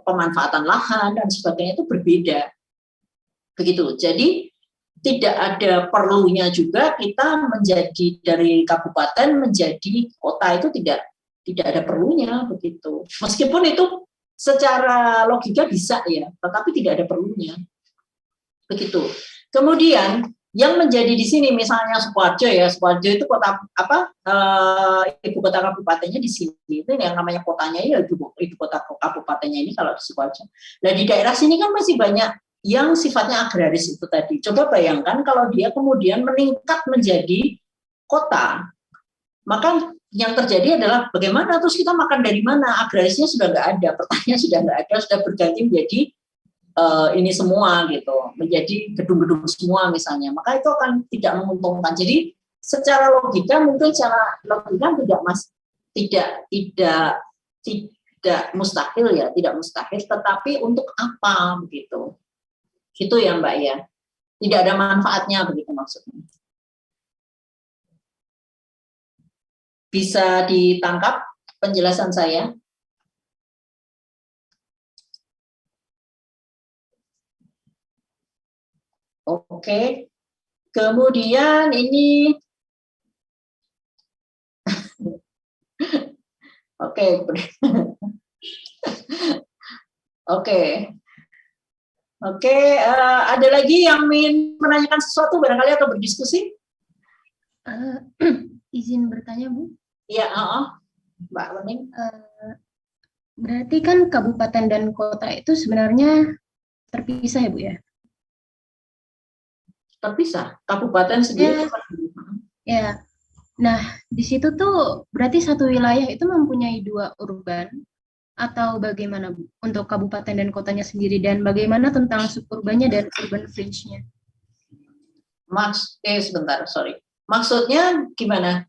pemanfaatan lahan dan sebagainya itu berbeda. Begitu. Jadi tidak ada perlunya juga kita menjadi dari kabupaten menjadi kota, itu tidak ada perlunya begitu. Meskipun itu secara logika bisa ya, tetapi tidak ada perlunya. Begitu. Kemudian yang menjadi di sini misalnya Sukoharjo ya, Sukoharjo itu kota ibu kota kabupatennya di sini, itu yang namanya kotanya ya ibu kota kabupatennya ini kalau di Sukoharjo. Nah di daerah sini kan masih banyak yang sifatnya agraris itu tadi. Coba bayangkan kalau dia kemudian meningkat menjadi kota, maka yang terjadi adalah bagaimana terus kita makan dari mana? Agrarisnya sudah nggak ada, pertanian sudah nggak ada, sudah berganti menjadi ini semua gitu, menjadi gedung-gedung semua misalnya, maka itu akan tidak menguntungkan. Jadi secara logika mungkin secara logika tidak mustahil ya, tidak mustahil, tetapi untuk apa begitu? Gitu ya Mbak ya, tidak ada manfaatnya begitu maksudnya. Bisa ditangkap penjelasan saya? Oke, kemudian ini, oke, ada lagi yang ingin menanyakan sesuatu barangkali atau berdiskusi? Izin bertanya Bu? Iya, Mbak Wening. Berarti kan kabupaten dan kota itu sebenarnya terpisah ya Bu ya? Terpisah, kabupaten sendiri. Ya, nah di situ tuh berarti satu wilayah itu mempunyai dua urban atau bagaimana Bu untuk kabupaten dan kotanya sendiri, dan bagaimana tentang suburbannya dan urban fringe-nya? Sebentar, sorry. Maksudnya gimana?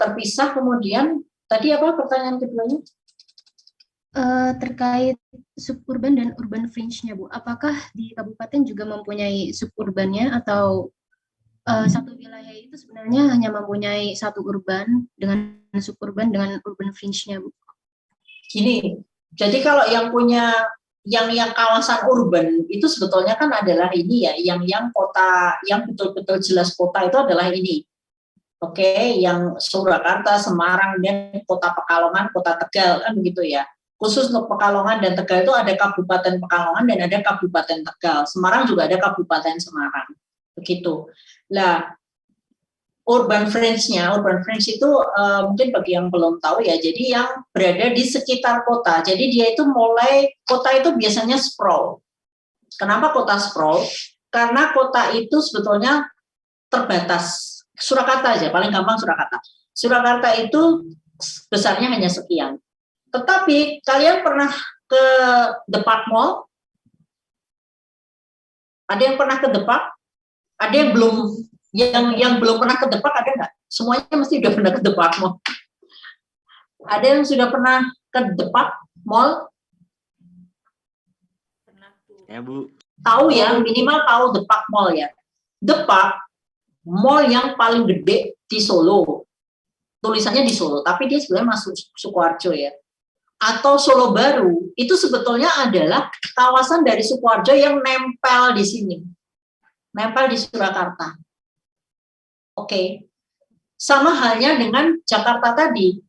Terpisah kemudian tadi apa pertanyaan keduanya? Terkait suburban dan urban fringe-nya Bu, apakah di kabupaten juga mempunyai suburbannya atau satu wilayah itu sebenarnya hanya mempunyai satu urban dengan suburban dengan urban fringe-nya Bu? Gini, jadi kalau yang punya yang kawasan urban itu sebetulnya kan adalah ini ya, yang kota, yang betul-betul jelas kota itu adalah ini. Oke, yang Surakarta, Semarang, dan kota Pekalongan, kota Tegal kan begitu ya. Khusus untuk Pekalongan dan Tegal itu ada Kabupaten Pekalongan dan ada Kabupaten Tegal. Semarang juga ada Kabupaten Semarang. Begitu. Nah, urban fringe itu mungkin bagi yang belum tahu ya, jadi yang berada di sekitar kota. Jadi dia itu kota itu biasanya sprawl. Kenapa kota sprawl? Karena kota itu sebetulnya terbatas. Surakarta aja, paling gampang Surakarta. Surakarta itu besarnya hanya sekian. Tetapi kalian pernah ke The Park Mall? Ada yang pernah ke The Park? Ada yang belum? Yang belum pernah ke The Park ada nggak? Semuanya mesti udah pernah ke The Park Mall. Ada yang sudah pernah ke The Park Mall? Ya Bu. Tahu ya, minimal tahu The Park Mall ya. The Park Mall yang paling gede di Solo. Tulisannya di Solo, tapi dia sebenarnya masuk Sukoharjo ya. Atau Solo Baru, itu sebetulnya adalah kawasan dari Sukoharjo yang nempel di sini. Nempel di Surakarta. Oke. Sama halnya dengan Jakarta tadi.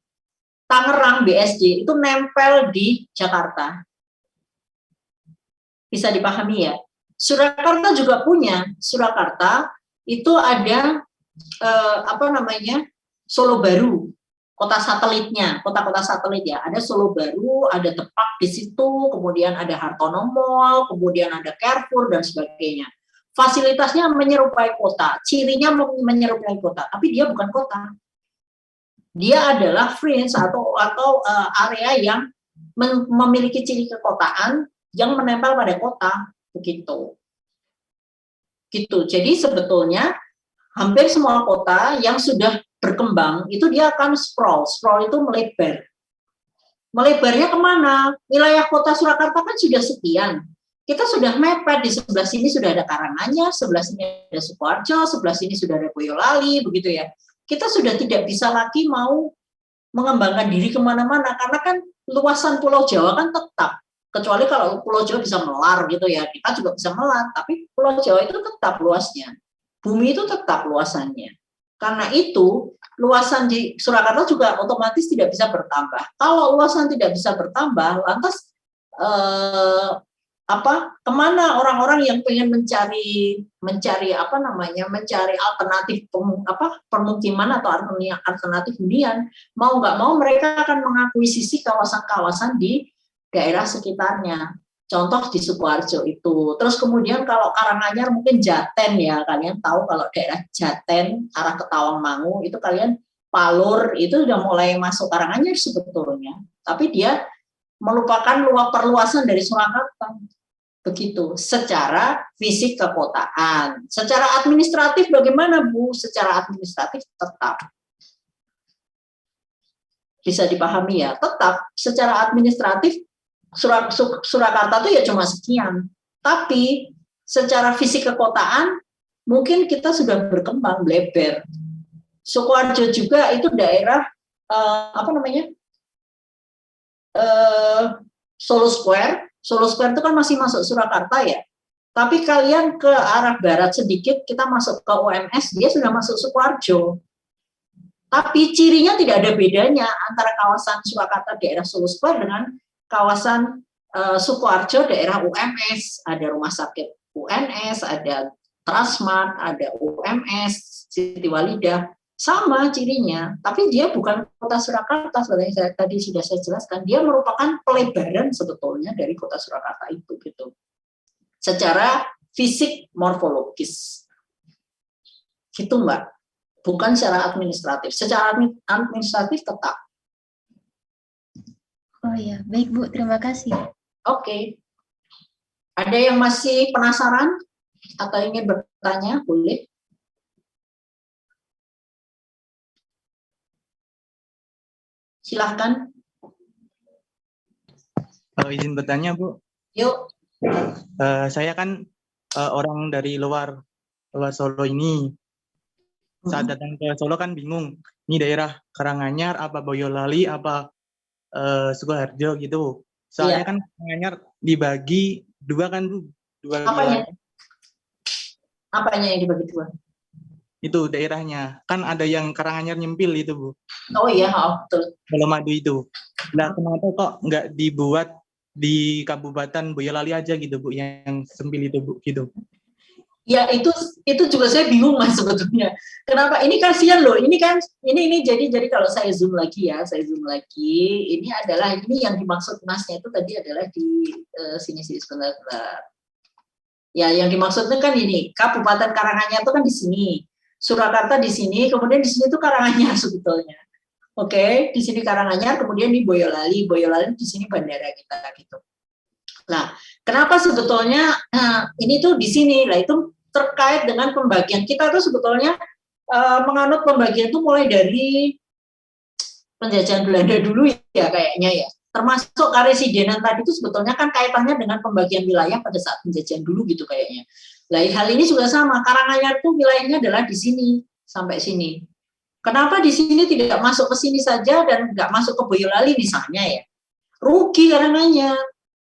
Tangerang BSD itu nempel di Jakarta. Bisa dipahami ya. Surakarta juga punya. Surakarta itu ada Solo Baru, kota satelitnya, kota-kota satelit ya. Ada Solo Baru, ada Depak di situ, kemudian ada Hartono Mall, kemudian ada Carrefour dan sebagainya. Fasilitasnya menyerupai kota, cirinya menyerupai kota, tapi dia bukan kota. Dia adalah fringe atau area yang memiliki ciri kekotaan yang menempel pada kota, begitu. Gitu. Jadi sebetulnya hampir semua kota yang sudah berkembang itu dia akan sprawl itu melebar. Melebarnya kemana? Wilayah kota Surakarta kan sudah sekian. Kita sudah mepet, di sebelah sini sudah ada Karanganyar, sebelah sini ada Sukoharjo, sebelah sini sudah ada Boyolali, begitu ya. Kita sudah tidak bisa lagi mau mengembangkan diri kemana-mana, karena kan luasan Pulau Jawa kan tetap, kecuali kalau Pulau Jawa bisa melar gitu ya, kita juga bisa melar, tapi Pulau Jawa itu tetap luasnya, bumi itu tetap luasannya. Karena itu, luasan di Surakarta juga otomatis tidak bisa bertambah. Kalau luasan tidak bisa bertambah, lantas kemana orang-orang yang pengen mencari alternatif permukiman atau alternatif hunian, mau nggak mau mereka akan mengakuisisi kawasan-kawasan di daerah sekitarnya. Contoh di Sukoharjo itu. Terus kemudian kalau Karanganyar mungkin Jaten ya, kalian tahu kalau daerah Jaten arah ke Tawangmangu itu kalian Palur itu sudah mulai masuk Karanganyar sebetulnya, tapi dia melupakan perluasan dari Surakarta. Begitu, secara fisik kekotaan. Secara administratif bagaimana, Bu? Secara administratif tetap. Bisa dipahami ya, tetap secara administratif Surakarta itu ya cuma sekian. Tapi secara fisik kekotaan mungkin kita sudah berkembang bleber. Sukoharjo juga itu daerah Solo Square. Solo Square itu kan masih masuk Surakarta ya. Tapi kalian ke arah barat sedikit, kita masuk ke UMS, dia sudah masuk Sukoharjo. Tapi cirinya tidak ada bedanya antara kawasan Surakarta daerah Solo Square dengan kawasan Sukoharjo daerah UMS. Ada rumah sakit UNS, ada Transmart, ada UMS, Siti Walidah. Sama cirinya, tapi dia bukan kota Surakarta, seperti yang tadi sudah saya jelaskan. Dia merupakan pelebaran sebetulnya dari kota Surakarta itu, gitu. Secara fisik morfologis, gitu Mbak. Bukan secara administratif. Secara administratif tetap. Oh ya, baik Bu, terima kasih. Oke. Ada yang masih penasaran atau ingin bertanya? Boleh. Silahkan. Izin bertanya, Bu. Yuk. Saya kan orang dari luar Solo ini. Saat datang ke Solo kan bingung. Ini daerah Karanganyar, apa Boyolali, apa Sukoharjo gitu. Soalnya kan Karanganyar dibagi dua kan, Bu. Apanya? Apanya yang dibagi dua? Itu daerahnya. Kan ada yang Karanganyar nyempil itu, Bu. Oh iya, betul. Colomadu itu. Nah, kenapa kok nggak dibuat di Kabupaten Boyolali aja gitu, Bu, yang sempil itu, Bu, gitu. Ya, itu juga saya bingung Mas sebetulnya. Kenapa? Ini kasihan loh. Ini jadi kalau saya zoom lagi, ini yang dimaksud Masnya itu tadi adalah di sini sebentar. Ya, yang dimaksudnya kan ini, Kabupaten Karanganyar itu kan di sini. Surakarta di sini, kemudian di sini tuh Karanganyar sebetulnya. Oke, di sini Karanganyar, kemudian di Boyolali di sini bandara kita gitu. Nah, kenapa sebetulnya ini tuh di sini? Lah itu terkait dengan pembagian kita tuh sebetulnya menganut pembagian itu mulai dari penjajahan Belanda dulu ya kayaknya ya. Termasuk karesidenan tadi itu sebetulnya kan kaitannya dengan pembagian wilayah pada saat penjajahan dulu gitu kayaknya. Nah, hal ini juga sama. Karanganyar itu wilayahnya adalah di sini sampai sini. Kenapa di sini tidak masuk ke sini saja dan nggak masuk ke Boyolali misalnya ya? Rugi Karanganyar.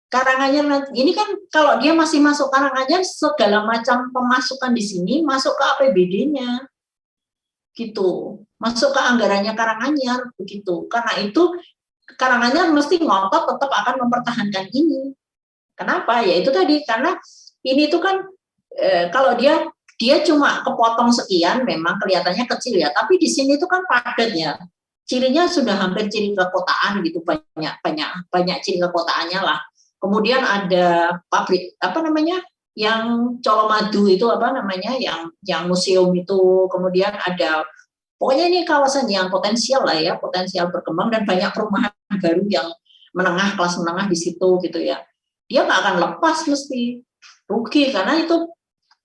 Karanganyar ini kan kalau dia masih masuk Karanganyar, segala macam pemasukan di sini masuk ke APBD-nya. Gitu. Masuk ke anggarannya Karanganyar begitu. Karena itu Karanganyar mesti ngotot tetap akan mempertahankan ini. Kenapa? Ya itu tadi, karena ini tuh kan kalau dia cuma kepotong sekian, memang kelihatannya kecil ya, tapi di sini tuh kan padat ya. Cirinya sudah hampir ciri kekotaan gitu, banyak ciri kekotaannya lah. Kemudian ada pabrik apa namanya, yang Colomadu itu apa namanya, yang museum itu. Kemudian ada, pokoknya ini kawasan yang potensial lah ya, potensial berkembang, dan banyak perumahan baru yang menengah, kelas menengah di situ gitu ya. Dia nggak akan lepas, mesti rugi karena itu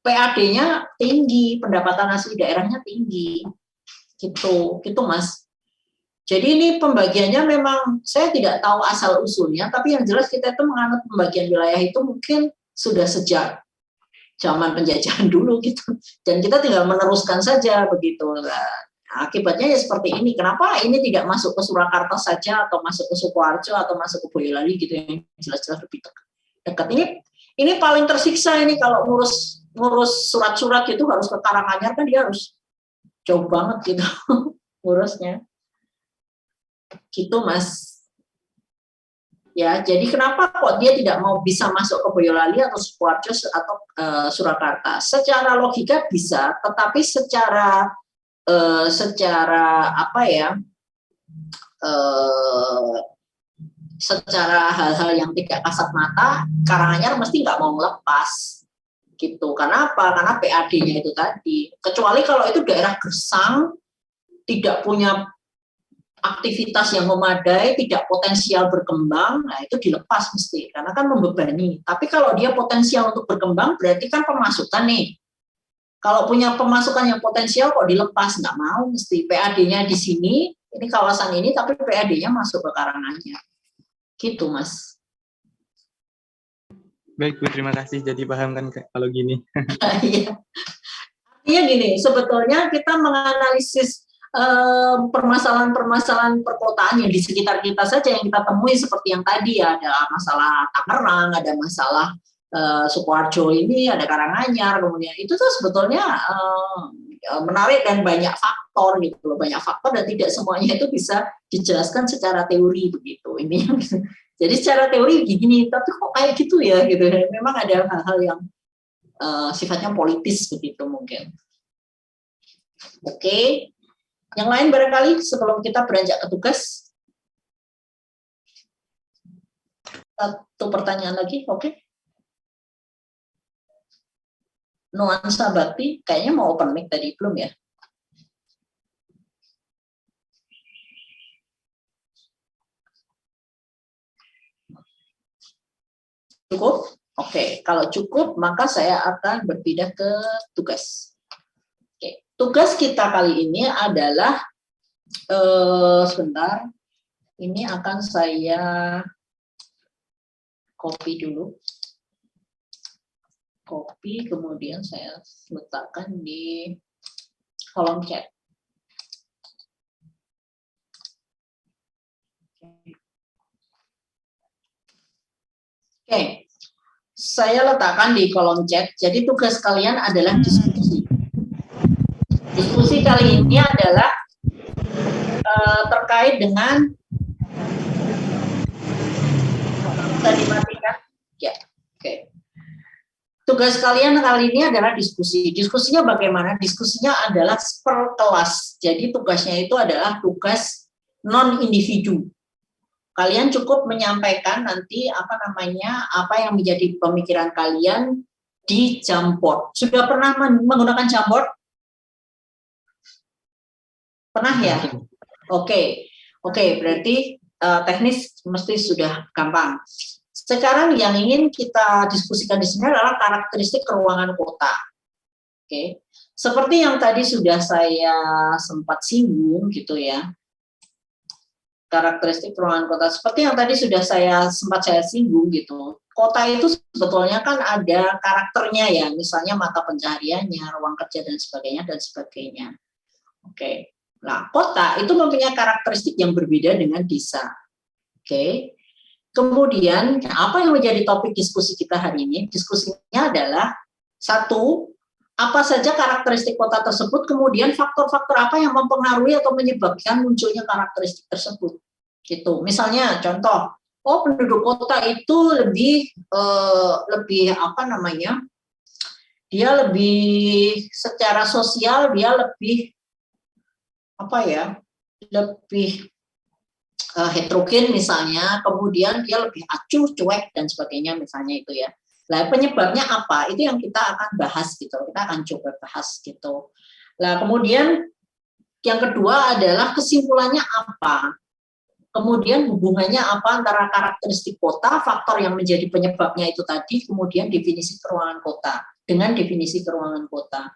PAD-nya tinggi, pendapatan asli daerahnya tinggi, gitu Mas. Jadi ini pembagiannya memang saya tidak tahu asal usulnya, tapi yang jelas kita itu menganut pembagian wilayah itu mungkin sudah sejak zaman penjajahan dulu gitu, dan kita tinggal meneruskan saja begitu. Nah, akibatnya ya seperti ini. Kenapa ini tidak masuk ke Surakarta saja, atau masuk ke Sukoharjo, atau masuk ke Boyolali gitu, yang jelas-jelas lebih dekat. Ini paling tersiksa ini kalau ngurus surat-surat itu harus ke Karanganyar, kan dia harus jauh banget gitu ngurusnya. Gitu Mas. Ya, jadi kenapa kok dia tidak mau bisa masuk ke Boyolali atau Sukoharjo atau Surakarta? Secara logika bisa, tetapi secara apa ya? Secara hal-hal yang tidak kasat mata, Karanganyar mesti nggak mau melepas gitu. Karena apa? Karena PAD-nya itu tadi. Kecuali kalau itu daerah gersang, tidak punya aktivitas yang memadai, tidak potensial berkembang, nah itu dilepas mesti, karena kan membebani. Tapi kalau dia potensial untuk berkembang, berarti kan pemasukan nih. Kalau punya pemasukan yang potensial kok dilepas, nggak mau, mesti PAD-nya di sini, ini kawasan ini, tapi PAD-nya masuk ke Karanganyar. Gitu Mas. Baik Bu, terima kasih. Jadi paham kan kalau gini. Iya. Artinya gini, sebetulnya kita menganalisis permasalahan-permasalahan perkotaan yang di sekitar kita saja yang kita temui, seperti yang tadi ya, ada masalah Tangerang, ada masalah Sukoharjo ini, ada Karanganyar, kemudian itu tuh sebetulnya menarik dan banyak faktor gitu loh, banyak faktor, dan tidak semuanya itu bisa dijelaskan secara teori begitu. Ini jadi secara teori gini, tapi kok kayak gitu ya gitu. Memang ada hal-hal yang sifatnya politis begitu mungkin. Oke. Yang lain barangkali sebelum kita beranjak ke tugas. Satu pertanyaan lagi, oke. Nuansa Bakti, kayaknya mau open mic tadi, belum ya? Cukup? Oke, kalau cukup maka saya akan berpindah ke tugas. Oke, tugas kita kali ini adalah sebentar. Ini akan saya copy dulu. Copy, kemudian saya letakkan di kolom chat. Oke, saya letakkan di kolom chat. Jadi tugas kalian adalah diskusi. Diskusi kali ini adalah terkait dengan, bisa dimatikan? Ya, oke. Tugas kalian kali ini adalah diskusi. Diskusinya bagaimana? Diskusinya adalah per kelas. Jadi tugasnya itu adalah tugas non individu. Kalian cukup menyampaikan nanti apa yang menjadi pemikiran kalian di Jamboard. Sudah pernah menggunakan Jamboard? Pernah ya? Oke, berarti teknis mesti sudah gampang. Sekarang yang ingin kita diskusikan di sini adalah karakteristik ruangan kota. Oke, seperti yang tadi sudah saya sempat singgung gitu ya. Karakteristik ruangan kota seperti yang tadi sudah sempat saya singgung gitu. Kota itu sebetulnya kan ada karakternya ya, misalnya mata pencahariannya, ruang kerja dan sebagainya. Oke. Nah, kota itu mempunyai karakteristik yang berbeda dengan desa. Oke. Kemudian apa yang menjadi topik diskusi kita hari ini? Diskusinya adalah satu, apa saja karakteristik kota tersebut, kemudian faktor-faktor apa yang mempengaruhi atau menyebabkan munculnya karakteristik tersebut. Gitu. Misalnya contoh, oh penduduk kota itu lebih apa namanya? Dia lebih secara sosial dia lebih apa ya? Lebih heterogen misalnya, kemudian dia lebih acuh, cuek dan sebagainya misalnya itu ya. Nah, penyebabnya apa? Itu yang kita akan bahas gitu. Kita akan coba bahas gitu. Nah, kemudian yang kedua adalah kesimpulannya apa? Kemudian hubungannya apa antara karakteristik kota, faktor yang menjadi penyebabnya itu tadi, kemudian definisi keruangan kota. Dengan definisi keruangan kota.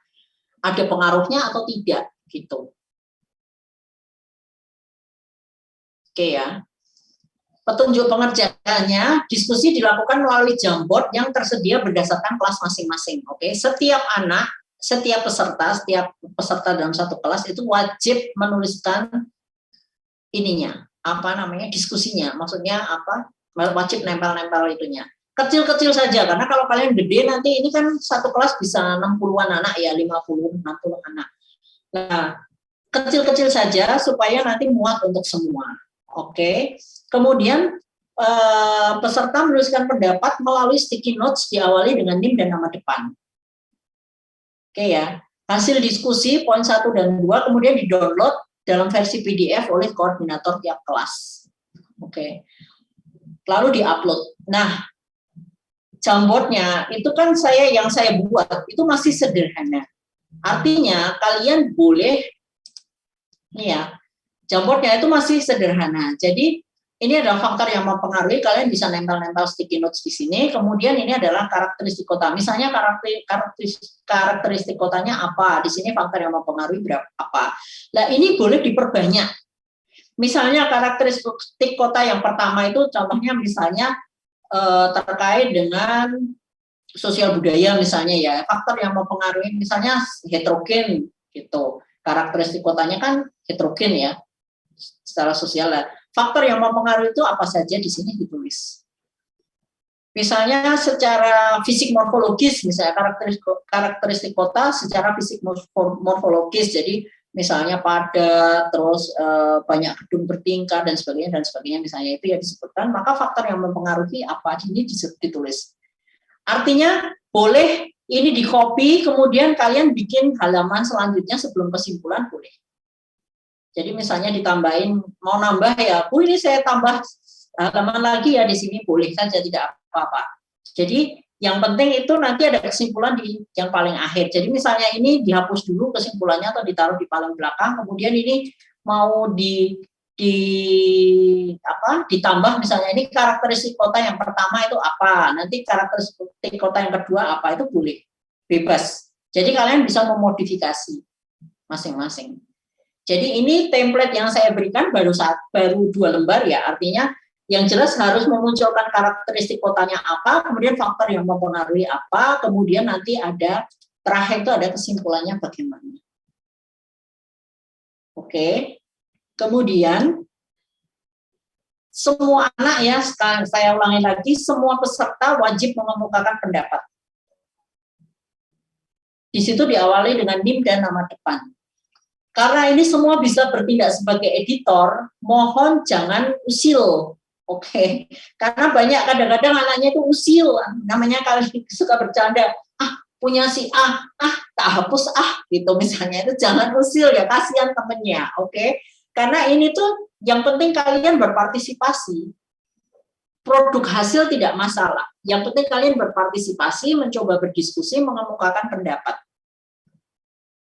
Ada pengaruhnya atau tidak gitu. Oke ya. Petunjuk pengerjaannya, diskusi dilakukan melalui Jamboard yang tersedia berdasarkan kelas masing-masing. Oke, setiap peserta dalam satu kelas itu wajib menuliskan ininya, apa namanya, diskusinya. Maksudnya apa? Wajib nempel-nempel itunya. Kecil-kecil saja, karena kalau kalian gede nanti ini kan satu kelas bisa 60-an anak ya, 50, 60 anak. Nah, kecil-kecil saja supaya nanti muat untuk semua. Oke. Kemudian peserta menuliskan pendapat melalui sticky notes diawali dengan NIM dan nama depan. Oke ya. Hasil diskusi poin 1 dan 2 kemudian di-download dalam versi PDF oleh koordinator tiap kelas. Oke. Lalu di-upload. Nah, Jamboardnya itu kan yang saya buat itu masih sederhana. Artinya kalian boleh nih ya, Jamboardnya itu masih sederhana. Jadi ini adalah faktor yang mempengaruhi, kalian bisa nempel-nempel sticky notes di sini. Kemudian ini adalah karakteristik kota. Misalnya karakteristik kotanya apa? Di sini faktor yang mempengaruhi berapa apa. Nah, ini boleh diperbanyak. Misalnya karakteristik kota yang pertama itu contohnya misalnya terkait dengan sosial budaya misalnya ya. Faktor yang mempengaruhi misalnya heterogen gitu. Karakteristik kotanya kan heterogen ya. Secara sosial lah. Faktor yang mempengaruhi itu apa saja di sini ditulis. Misalnya secara fisik morfologis, misalnya karakteristik kota secara fisik morfologis, jadi misalnya padat, terus banyak gedung bertingkat dan sebagainya misalnya itu ya disebutkan, maka faktor yang mempengaruhi apa ini ditulis. Artinya boleh ini di copy, kemudian kalian bikin halaman selanjutnya sebelum kesimpulan boleh. Jadi misalnya ditambahin, mau nambah ya, ini saya tambah halaman lagi ya di sini boleh saja, tidak apa-apa. Jadi yang penting itu nanti ada kesimpulan di yang paling akhir. Jadi misalnya ini dihapus dulu kesimpulannya atau ditaruh di paling belakang, kemudian ini mau ditambah misalnya ini karakteristik kota yang pertama itu apa, nanti karakteristik kota yang kedua apa, itu boleh, bebas. Jadi kalian bisa memodifikasi masing-masing. Jadi ini template yang saya berikan baru 2 lembar ya, artinya yang jelas harus memunculkan karakteristik kotanya apa, kemudian faktor yang mempengaruhi apa, kemudian nanti ada terakhir itu ada kesimpulannya bagaimana. Oke, kemudian semua anak ya, sekarang saya ulangi lagi, semua peserta wajib mengemukakan pendapat. Di situ diawali dengan NIM dan nama depan. Karena ini semua bisa bertindak sebagai editor, mohon jangan usil, oke? Karena banyak kadang-kadang anaknya itu usil, namanya kalau suka bercanda, punya si tak hapus gitu misalnya, itu jangan usil ya, kasihan temennya, oke? Karena ini tuh yang penting kalian berpartisipasi, produk hasil tidak masalah, yang penting kalian berpartisipasi, mencoba berdiskusi, mengemukakan pendapat.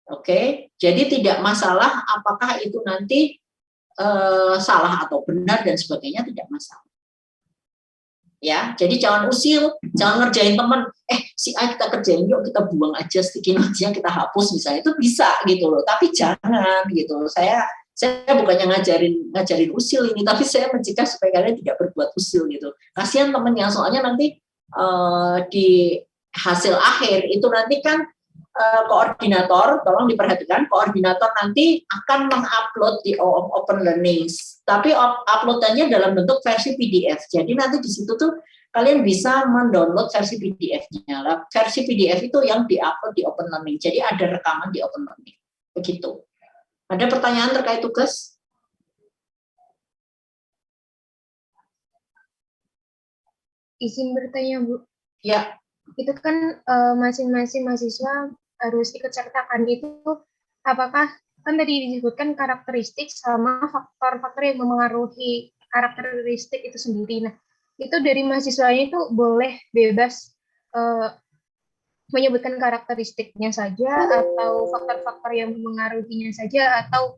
Oke, jadi tidak masalah apakah itu nanti salah atau benar dan sebagainya, tidak masalah. Ya, jadi jangan usil, jangan ngerjain teman. Si A kita kerjain yuk, kita buang aja sticky notes-nya, kita hapus misalnya, itu bisa gitu loh. Tapi jangan gitu. Saya bukannya ngajarin usil ini, tapi saya mencegah supaya kalian tidak berbuat usil gitu. Kasihan temennya, soalnya nanti di hasil akhir itu nanti kan koordinator, tolong diperhatikan, koordinator nanti akan mengupload di Open Learning, tapi uploadannya dalam bentuk versi PDF. Jadi nanti di situ tuh kalian bisa mendownload versi PDF-nya. Versi PDF itu yang diupload di Open Learning. Jadi ada rekaman di Open Learning. Begitu. Ada pertanyaan terkait tugas? izin bertanya, Bu. Ya, Itu kan masing-masing mahasiswa harus ikut sertakan itu, apakah kan tadi disebutkan karakteristik sama faktor-faktor yang memengaruhi karakteristik itu sendiri. Nah, itu dari mahasiswanya itu boleh bebas menyebutkan karakteristiknya saja atau faktor-faktor yang memengaruhinya saja atau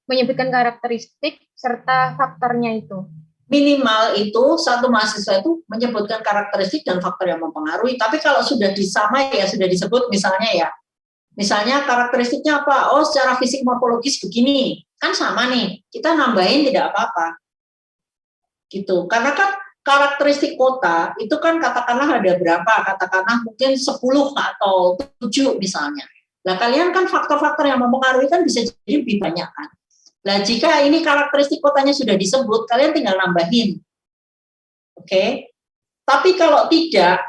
menyebutkan karakteristik serta faktornya itu. minimal itu satu mahasiswa itu menyebutkan karakteristik dan faktor yang mempengaruhi. Tapi kalau sudah disamai ya sudah disebut misalnya karakteristiknya apa? Oh, secara fisik morfologis begini, kan sama nih. Kita nambahin tidak apa-apa, gitu. Karena kan karakteristik kota itu kan katakanlah ada berapa? Katakanlah mungkin 10 atau 7 misalnya. Nah, kalian kan faktor-faktor yang mempengaruhi kan bisa jadi lebih banyak kan. Nah, jika ini karakteristik kotanya sudah disebut, kalian tinggal nambahin. Oke. Tapi kalau tidak,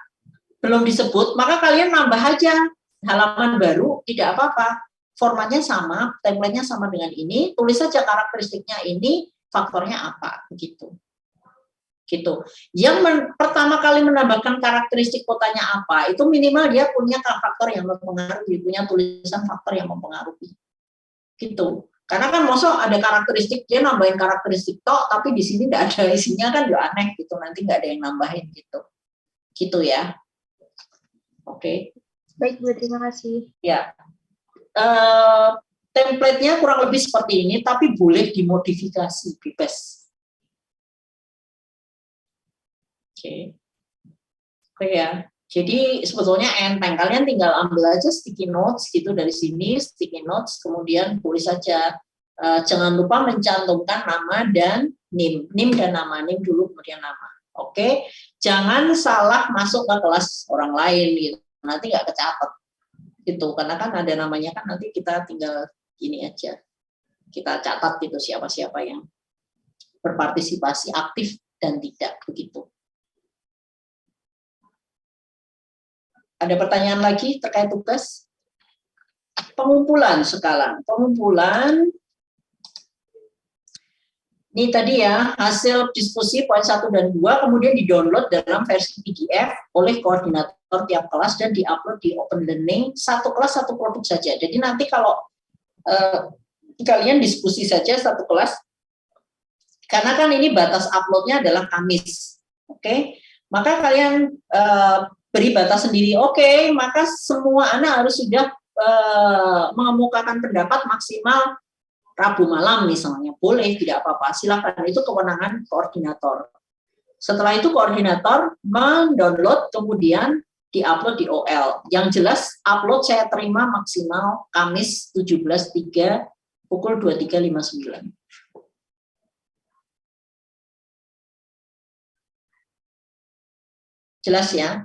belum disebut, maka kalian nambah aja halaman baru, tidak apa-apa. Formatnya sama, template-nya sama dengan ini, tulis saja karakteristiknya ini, faktornya apa, begitu. Gitu. Yang pertama kali menambahkan karakteristik kotanya apa, itu minimal dia punya faktor yang mempengaruhi, punya tulisan faktor yang mempengaruhi. Gitu. Karena kan masa ada karakteristik, dia nambahin karakteristik tok, tapi di sini nggak ada isinya kan juga aneh gitu, nanti nggak ada yang nambahin gitu. Gitu ya. Oke. Baik, Bu, terima kasih. Ya. Template-nya kurang lebih seperti ini, tapi boleh dimodifikasi, bebas. Oke. Oke ya. Jadi sebetulnya enteng, kalian tinggal ambil aja sticky notes gitu dari sini, sticky notes, kemudian tulis saja. Jangan lupa mencantumkan nama dan NIM dan nama, NIM dulu kemudian nama. Oke, jangan salah masuk ke kelas orang lain gitu, nanti nggak kecatat gitu, karena kan ada namanya kan nanti kita tinggal gini aja, kita catat gitu siapa-siapa yang berpartisipasi aktif dan tidak begitu. Ada pertanyaan lagi terkait tugas? Pengumpulan sekarang. Pengumpulan, ini tadi ya, hasil diskusi poin 1 dan 2, kemudian di-download dalam versi PDF oleh koordinator tiap kelas dan di-upload di Open Learning, satu kelas satu produk saja. Jadi nanti kalau kalian diskusi saja satu kelas, karena kan ini batas uploadnya adalah Kamis. Oke? Maka kalian beri batas sendiri, oke, maka semua anak harus sudah mengemukakan pendapat maksimal Rabu malam misalnya, boleh, tidak apa-apa, silakan, itu kewenangan koordinator. Setelah itu koordinator mendownload kemudian diupload di OL. Yang jelas upload saya terima maksimal Kamis 17.3 pukul 23.59. Jelas ya?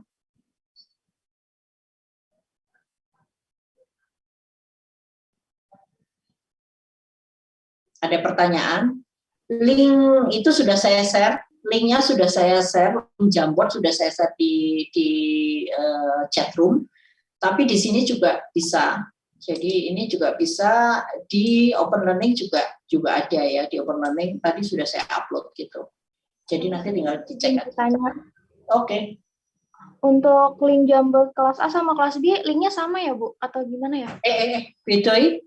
Ada pertanyaan? Link itu sudah saya share, linknya sudah saya share, link Jamboard sudah saya share di chat room, tapi di sini juga bisa. Jadi ini juga bisa di Open Learning juga ada ya, di Open Learning tadi sudah saya upload gitu. Jadi nanti tinggal dicek aja. Oke. Untuk link Jamboard kelas A sama kelas B, linknya sama ya, Bu? Atau gimana ya? Bedoy?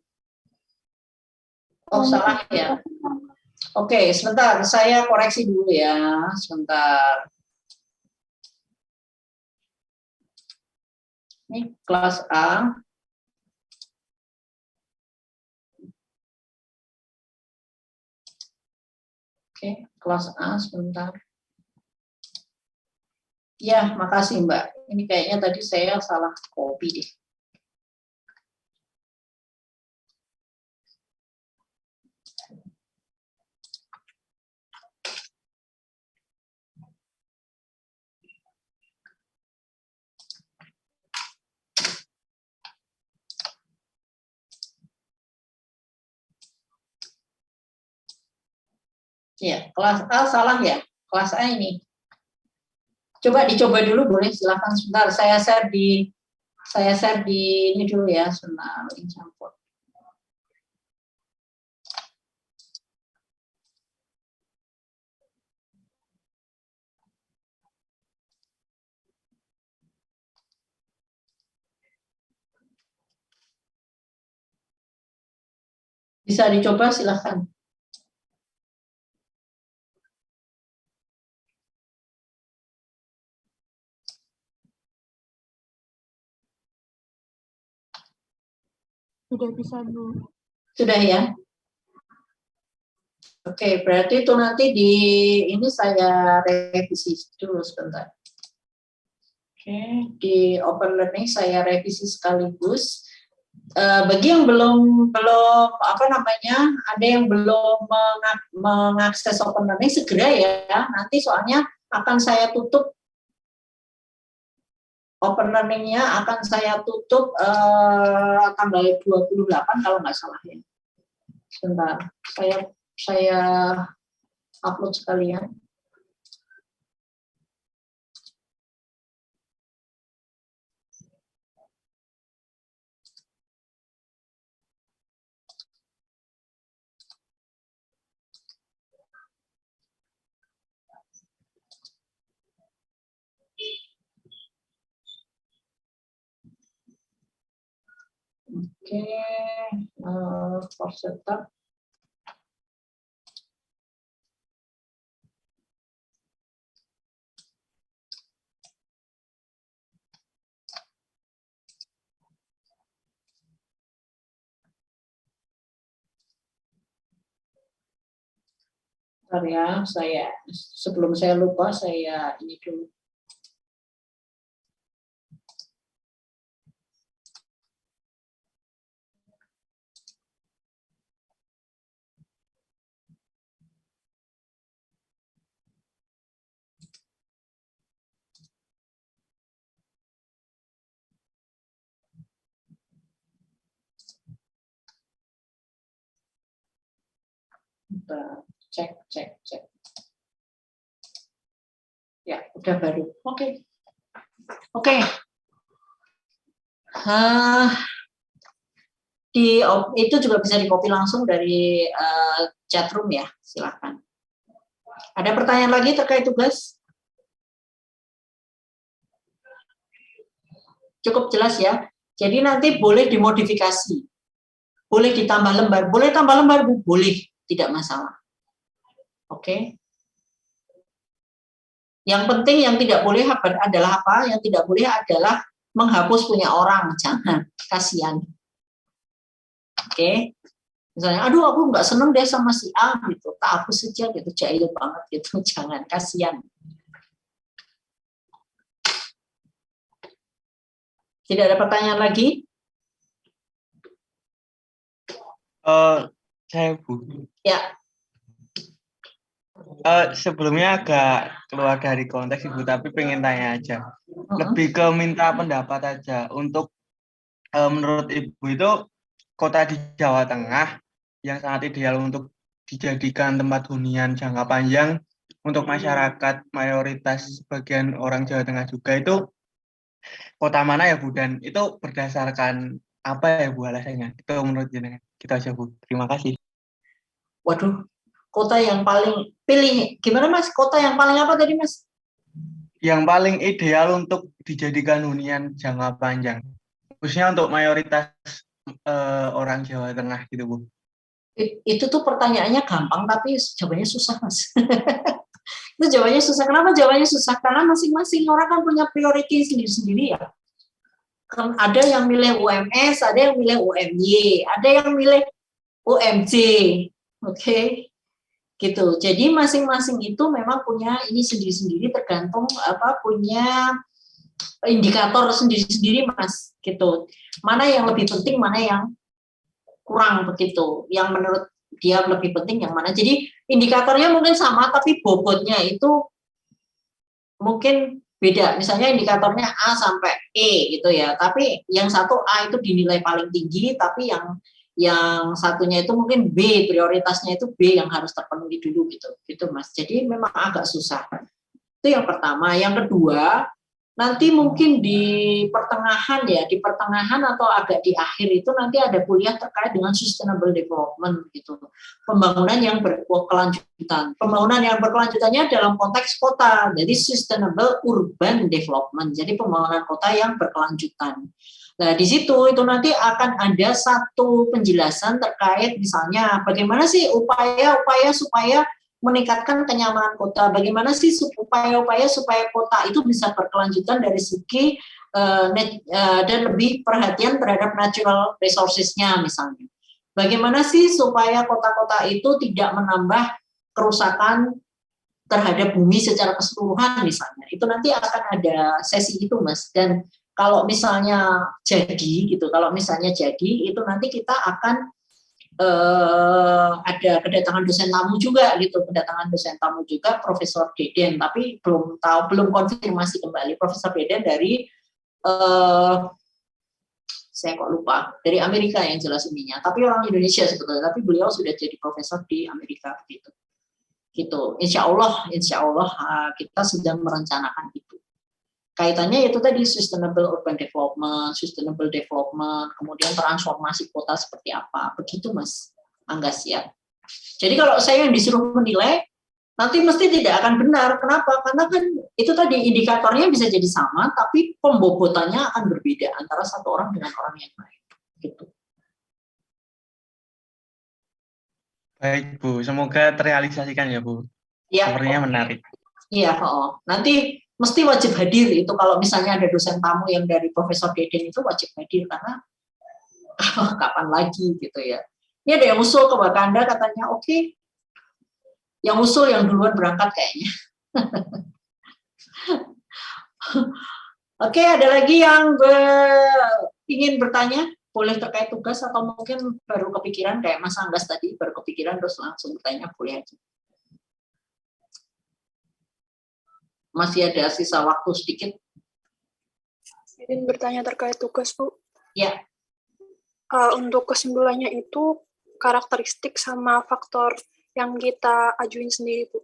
Oh, salah ya. Oke, sebentar, saya koreksi dulu ya, sebentar. Ini kelas A. Oke, kelas A, sebentar. Ya, makasih Mbak. Ini kayaknya tadi saya salah copy deh. Ya, kelas A salah ya. Kelas A ini. Coba dicoba dulu boleh, silakan sebentar. Saya share di ini dulu ya, sebentar. Campur. Bisa dicoba, silahkan. Sudah bisa, Bu. Sudah ya? Oke, berarti itu nanti di ini saya revisi dulu sebentar. Oke, di Open Learning saya revisi sekaligus. Bagi yang belum apa namanya, ada yang belum mengakses Open Learning, segera ya. Nanti soalnya akan saya tutup Open Learning-nya, akan saya tutup tanggal 28 kalau nggak salah ya. Sebentar, saya upload sekalian. Oke, for setup. Bentar ya, sebelum saya lupa, saya ini dulu. Bentar, cek. Ya, udah baru. Oke. Itu juga bisa di-copy langsung dari chat room ya, silakan. Ada pertanyaan lagi terkait tugas? Cukup jelas ya. Jadi nanti boleh dimodifikasi, boleh ditambah lembar, boleh tambah lembar, Bu, boleh, tidak masalah. Oke. Yang penting yang tidak boleh adalah apa? Yang tidak boleh adalah menghapus punya orang, jangan, kasihan. Oke. Misalnya, aduh aku nggak seneng deh sama si A gitu, tak hapus saja gitu, jahil banget gitu, jangan, kasihan. Tidak ada pertanyaan lagi? Saya Bu. Ya. Sebelumnya agak keluar dari konteks Ibu, tapi pengen tanya aja. Lebih ke minta pendapat aja. Untuk menurut Ibu itu kota di Jawa Tengah yang sangat ideal untuk dijadikan tempat hunian jangka panjang untuk masyarakat mayoritas sebagian orang Jawa Tengah juga itu kota mana ya Bu? Dan itu berdasarkan apa ya Bu alasannya? Itu menurut jenengan. Kita aja Bu. Terima kasih. Waduh, kota yang paling pilih gimana Mas? Kota yang paling apa tadi Mas? Yang paling ideal untuk dijadikan hunian jangka panjang, khususnya untuk mayoritas orang Jawa Tengah gitu Bu. Itu tuh pertanyaannya gampang tapi jawabannya susah Mas. Itu jawabannya susah. Kenapa jawabannya susah? Karena masing-masing orang kan punya priority sendiri-sendiri ya. Kan ada yang milih UMS, ada yang milih UMY, ada yang milih UMJ. Oke. Gitu. Jadi masing-masing itu memang punya ini sendiri-sendiri, tergantung punya indikator sendiri-sendiri Mas, gitu. Mana yang lebih penting, mana yang kurang begitu. Yang menurut dia lebih penting yang mana. Jadi indikatornya mungkin sama tapi bobotnya itu mungkin beda. Misalnya indikatornya A sampai E gitu ya. Tapi yang satu A itu dinilai paling tinggi, tapi yang satunya itu mungkin B, prioritasnya itu B yang harus terpenuhi dulu gitu Mas. Jadi memang agak susah. Itu yang pertama. Yang kedua, nanti mungkin di pertengahan atau agak di akhir itu nanti ada kuliah terkait dengan sustainable development gitu. Pembangunan yang berkelanjutan. Pembangunan yang berkelanjutannya dalam konteks kota. Jadi sustainable urban development. Jadi pembangunan kota yang berkelanjutan. Nah, di situ itu nanti akan ada satu penjelasan terkait misalnya bagaimana sih upaya-upaya supaya meningkatkan kenyamanan kota, bagaimana sih upaya-upaya supaya kota itu bisa berkelanjutan dari segi dan lebih perhatian terhadap natural resources-nya misalnya. Bagaimana sih supaya kota-kota itu tidak menambah kerusakan terhadap bumi secara keseluruhan misalnya. Itu nanti akan ada sesi itu, Mas. Dan kalau misalnya jadi itu nanti kita akan ada kedatangan dosen tamu juga gitu, Profesor Deden, tapi belum konfirmasi kembali. Profesor Deden dari saya kok lupa, dari Amerika yang jelas ininya, tapi orang Indonesia sebetulnya, tapi beliau sudah jadi profesor di Amerika begitu. Gitu. Insya Allah kita sedang merencanakan itu. Kaitannya itu tadi sustainable urban development, kemudian transformasi kota seperti apa, begitu Mas Anggas ya. Jadi kalau saya yang disuruh menilai, nanti mesti tidak akan benar. Kenapa? Karena kan itu tadi indikatornya bisa jadi sama, tapi pembobotannya akan berbeda antara satu orang dengan orang yang lain. Gitu. Baik Bu, semoga terrealisasikan ya Bu. Ya. Sepertinya menarik. Iya, nanti mesti wajib hadir itu kalau misalnya ada dosen tamu yang dari Profesor Deden itu wajib hadir karena kapan lagi gitu ya. Ini ada yang usul ke Wakanda katanya oke. Yang usul yang duluan berangkat kayaknya. Oke, ada lagi yang ingin bertanya? Boleh terkait tugas atau mungkin baru kepikiran kayak Mas Anggas tadi, baru kepikiran terus langsung bertanya, boleh aja. Masih ada sisa waktu sedikit. Ingin bertanya terkait tugas, Bu. Ya. Untuk kesimpulannya itu karakteristik sama faktor yang kita ajuin sendiri, Bu,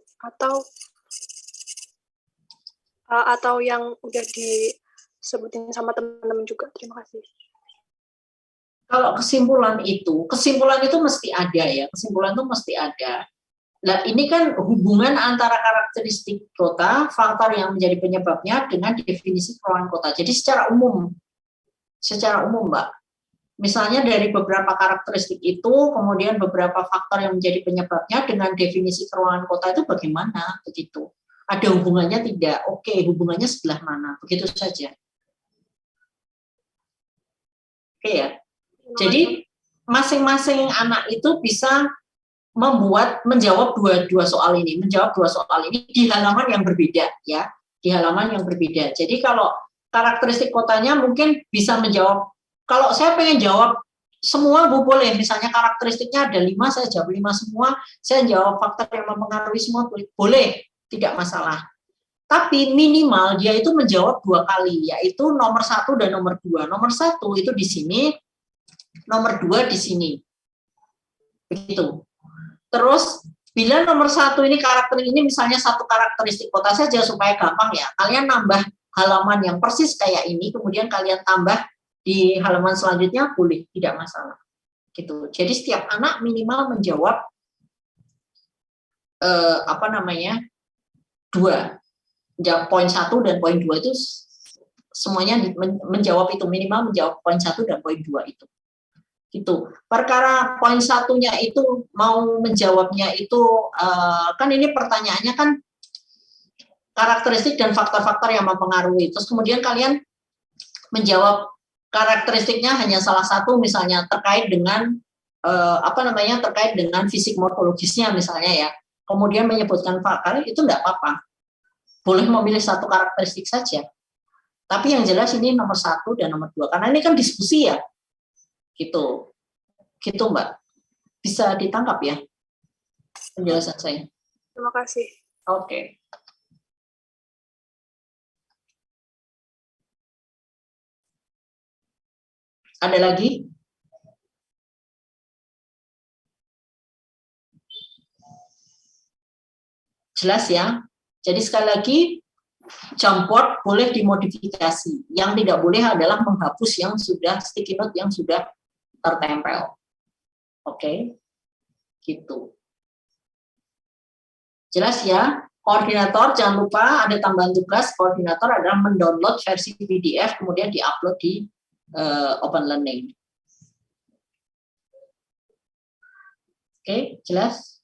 atau yang udah disebutin sama teman-teman juga. Terima kasih. Kalau kesimpulan itu mesti ada ya. Kesimpulan itu mesti ada. Nah, ini kan hubungan antara karakteristik kota, faktor yang menjadi penyebabnya dengan definisi keruangan kota. Jadi secara umum, Mbak. Misalnya dari beberapa karakteristik itu, kemudian beberapa faktor yang menjadi penyebabnya dengan definisi keruangan kota itu bagaimana, begitu. Ada hubungannya tidak? Oke, hubungannya sebelah mana? Begitu saja. Oke ya. Jadi masing-masing anak itu bisa menjawab dua soal ini di halaman yang berbeda ya, di halaman yang berbeda. Jadi kalau karakteristik kotanya mungkin bisa menjawab. Kalau saya pengen jawab semua, Bu, boleh. Misalnya karakteristiknya ada 5, saya jawab 5 semua. Saya jawab faktor yang mempengaruhi semua, boleh, tidak masalah. Tapi minimal dia itu menjawab 2 kali, yaitu nomor 1 dan nomor 2. Nomor 1 itu di sini, nomor 2 di sini. Begitu. Terus bila nomor 1 ini karakter ini misalnya satu karakteristik kota saja supaya gampang ya, kalian nambah halaman yang persis kayak ini, kemudian kalian tambah di halaman selanjutnya, boleh, tidak masalah. Gitu. Jadi setiap anak minimal menjawab 2. Poin 1 dan poin 2 itu semuanya menjawab itu, minimal menjawab poin 1 dan poin 2 itu. Gitu. Perkara poin 1-nya itu mau menjawabnya itu kan ini pertanyaannya kan karakteristik dan faktor-faktor yang mempengaruhi. Terus kemudian kalian menjawab karakteristiknya hanya salah satu, misalnya terkait dengan terkait dengan fisik morfologisnya misalnya ya. Kemudian menyebutkan faktor itu enggak apa-apa. Boleh memilih satu karakteristik saja. Tapi yang jelas ini nomor 1 dan nomor 2 karena ini kan diskusi ya. Gitu, Mbak. Bisa ditangkap ya penjelasan saya. Terima kasih. Oke. Ada lagi? Jelas ya? Jadi sekali lagi, Jamboard boleh dimodifikasi. Yang tidak boleh adalah menghapus yang sudah sticky note yang sudah tertempel. Oke. Gitu. Jelas ya? Koordinator, jangan lupa ada tambahan tugas. Koordinator adalah mendownload versi PDF, kemudian diupload di open learning. Oke, jelas?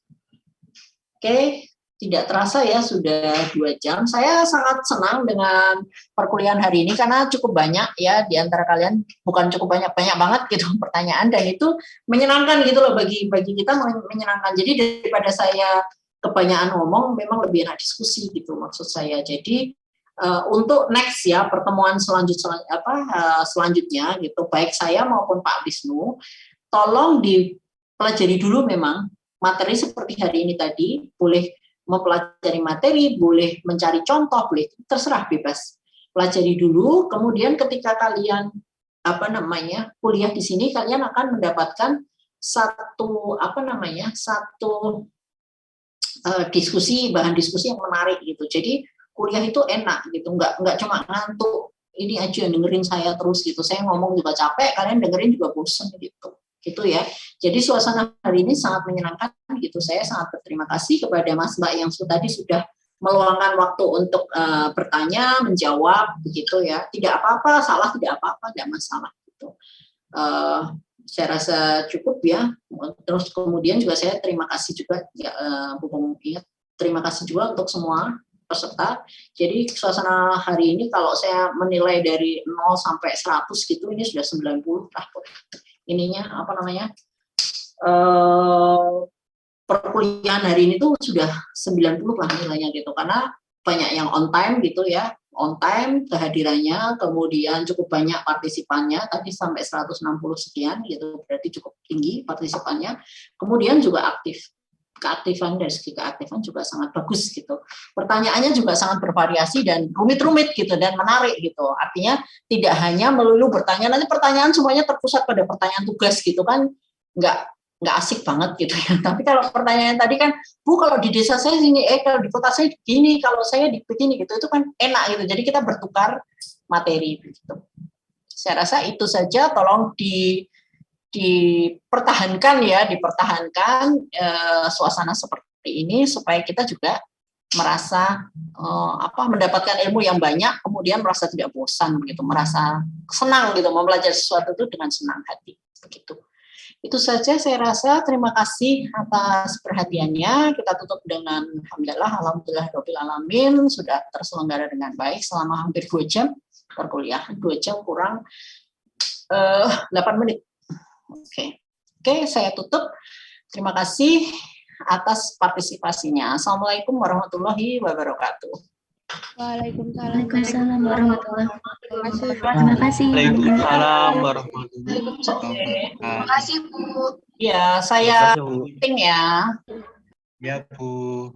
Oke, tidak terasa ya sudah 2 jam. Saya sangat senang dengan perkuliahan hari ini karena cukup banyak ya di antara kalian, bukan cukup banyak banget gitu pertanyaan, dan itu menyenangkan gitu loh bagi kita, menyenangkan. Jadi daripada saya kebanyakan ngomong, memang lebih enak diskusi gitu maksud saya. Jadi untuk next ya pertemuan selanjutnya gitu, baik saya maupun Pak Wisnu, tolong dipelajari dulu memang materi seperti hari ini tadi, boleh mempelajari materi, boleh mencari contoh, boleh terserah, bebas. Pelajari dulu, kemudian ketika kalian kuliah di sini, kalian akan mendapatkan satu diskusi, bahan diskusi yang menarik gitu. Jadi kuliah itu enak gitu, nggak cuma ngantuk ini aja dengerin saya terus gitu. Saya ngomong juga capek, kalian dengerin juga bosen gitu ya. Jadi suasana hari ini sangat menyenangkan gitu. Saya sangat berterima kasih kepada Mas Mbak yang tadi sudah meluangkan waktu untuk bertanya, menjawab begitu ya. Tidak apa-apa, salah tidak apa-apa, tidak masalah gitu. Saya rasa cukup ya. Terus kemudian juga saya terima kasih juga ya, terima kasih juga untuk semua peserta. Jadi suasana hari ini kalau saya menilai dari 0 sampai 100 gitu, ini sudah 90 lah. Ininya perkuliahan hari ini tuh sudah 90 lah nilainya gitu, karena banyak yang on time gitu ya, on time kehadirannya, kemudian cukup banyak partisipannya, tadi sampai 160 sekian gitu, berarti cukup tinggi partisipannya, kemudian juga keaktifan, dari segi keaktifan juga sangat bagus gitu. Pertanyaannya juga sangat bervariasi dan rumit-rumit gitu dan menarik gitu. Artinya tidak hanya melulu bertanya, nanti pertanyaan semuanya terpusat pada pertanyaan tugas gitu kan, nggak asik banget gitu ya. Tapi kalau pertanyaan tadi kan, Bu kalau di desa saya sini, kalau di kota saya gini, kalau saya di begini gitu, itu kan enak gitu. Jadi kita bertukar materi gitu. Saya rasa itu saja, tolong dipertahankan suasana seperti ini supaya kita juga merasa mendapatkan ilmu yang banyak, kemudian merasa tidak bosan begitu, merasa senang gitu, mempelajari sesuatu itu dengan senang hati begitu. Itu saja saya rasa. Terima kasih atas perhatiannya. Kita tutup dengan alhamdulillah alamin, sudah terselenggara dengan baik selama hampir 2 jam perkuliahan, 2 jam kurang 8 menit. Oke, saya tutup. Terima kasih atas partisipasinya. Assalamualaikum warahmatullahi wabarakatuh. Waalaikumsalam warahmatullahi wabarakatuh. Terima kasih. Waalaikumsalam warahmatullahi wabarakatuh. Terima kasih, Bu. Ya, saya meeting ya. Ya, Bu.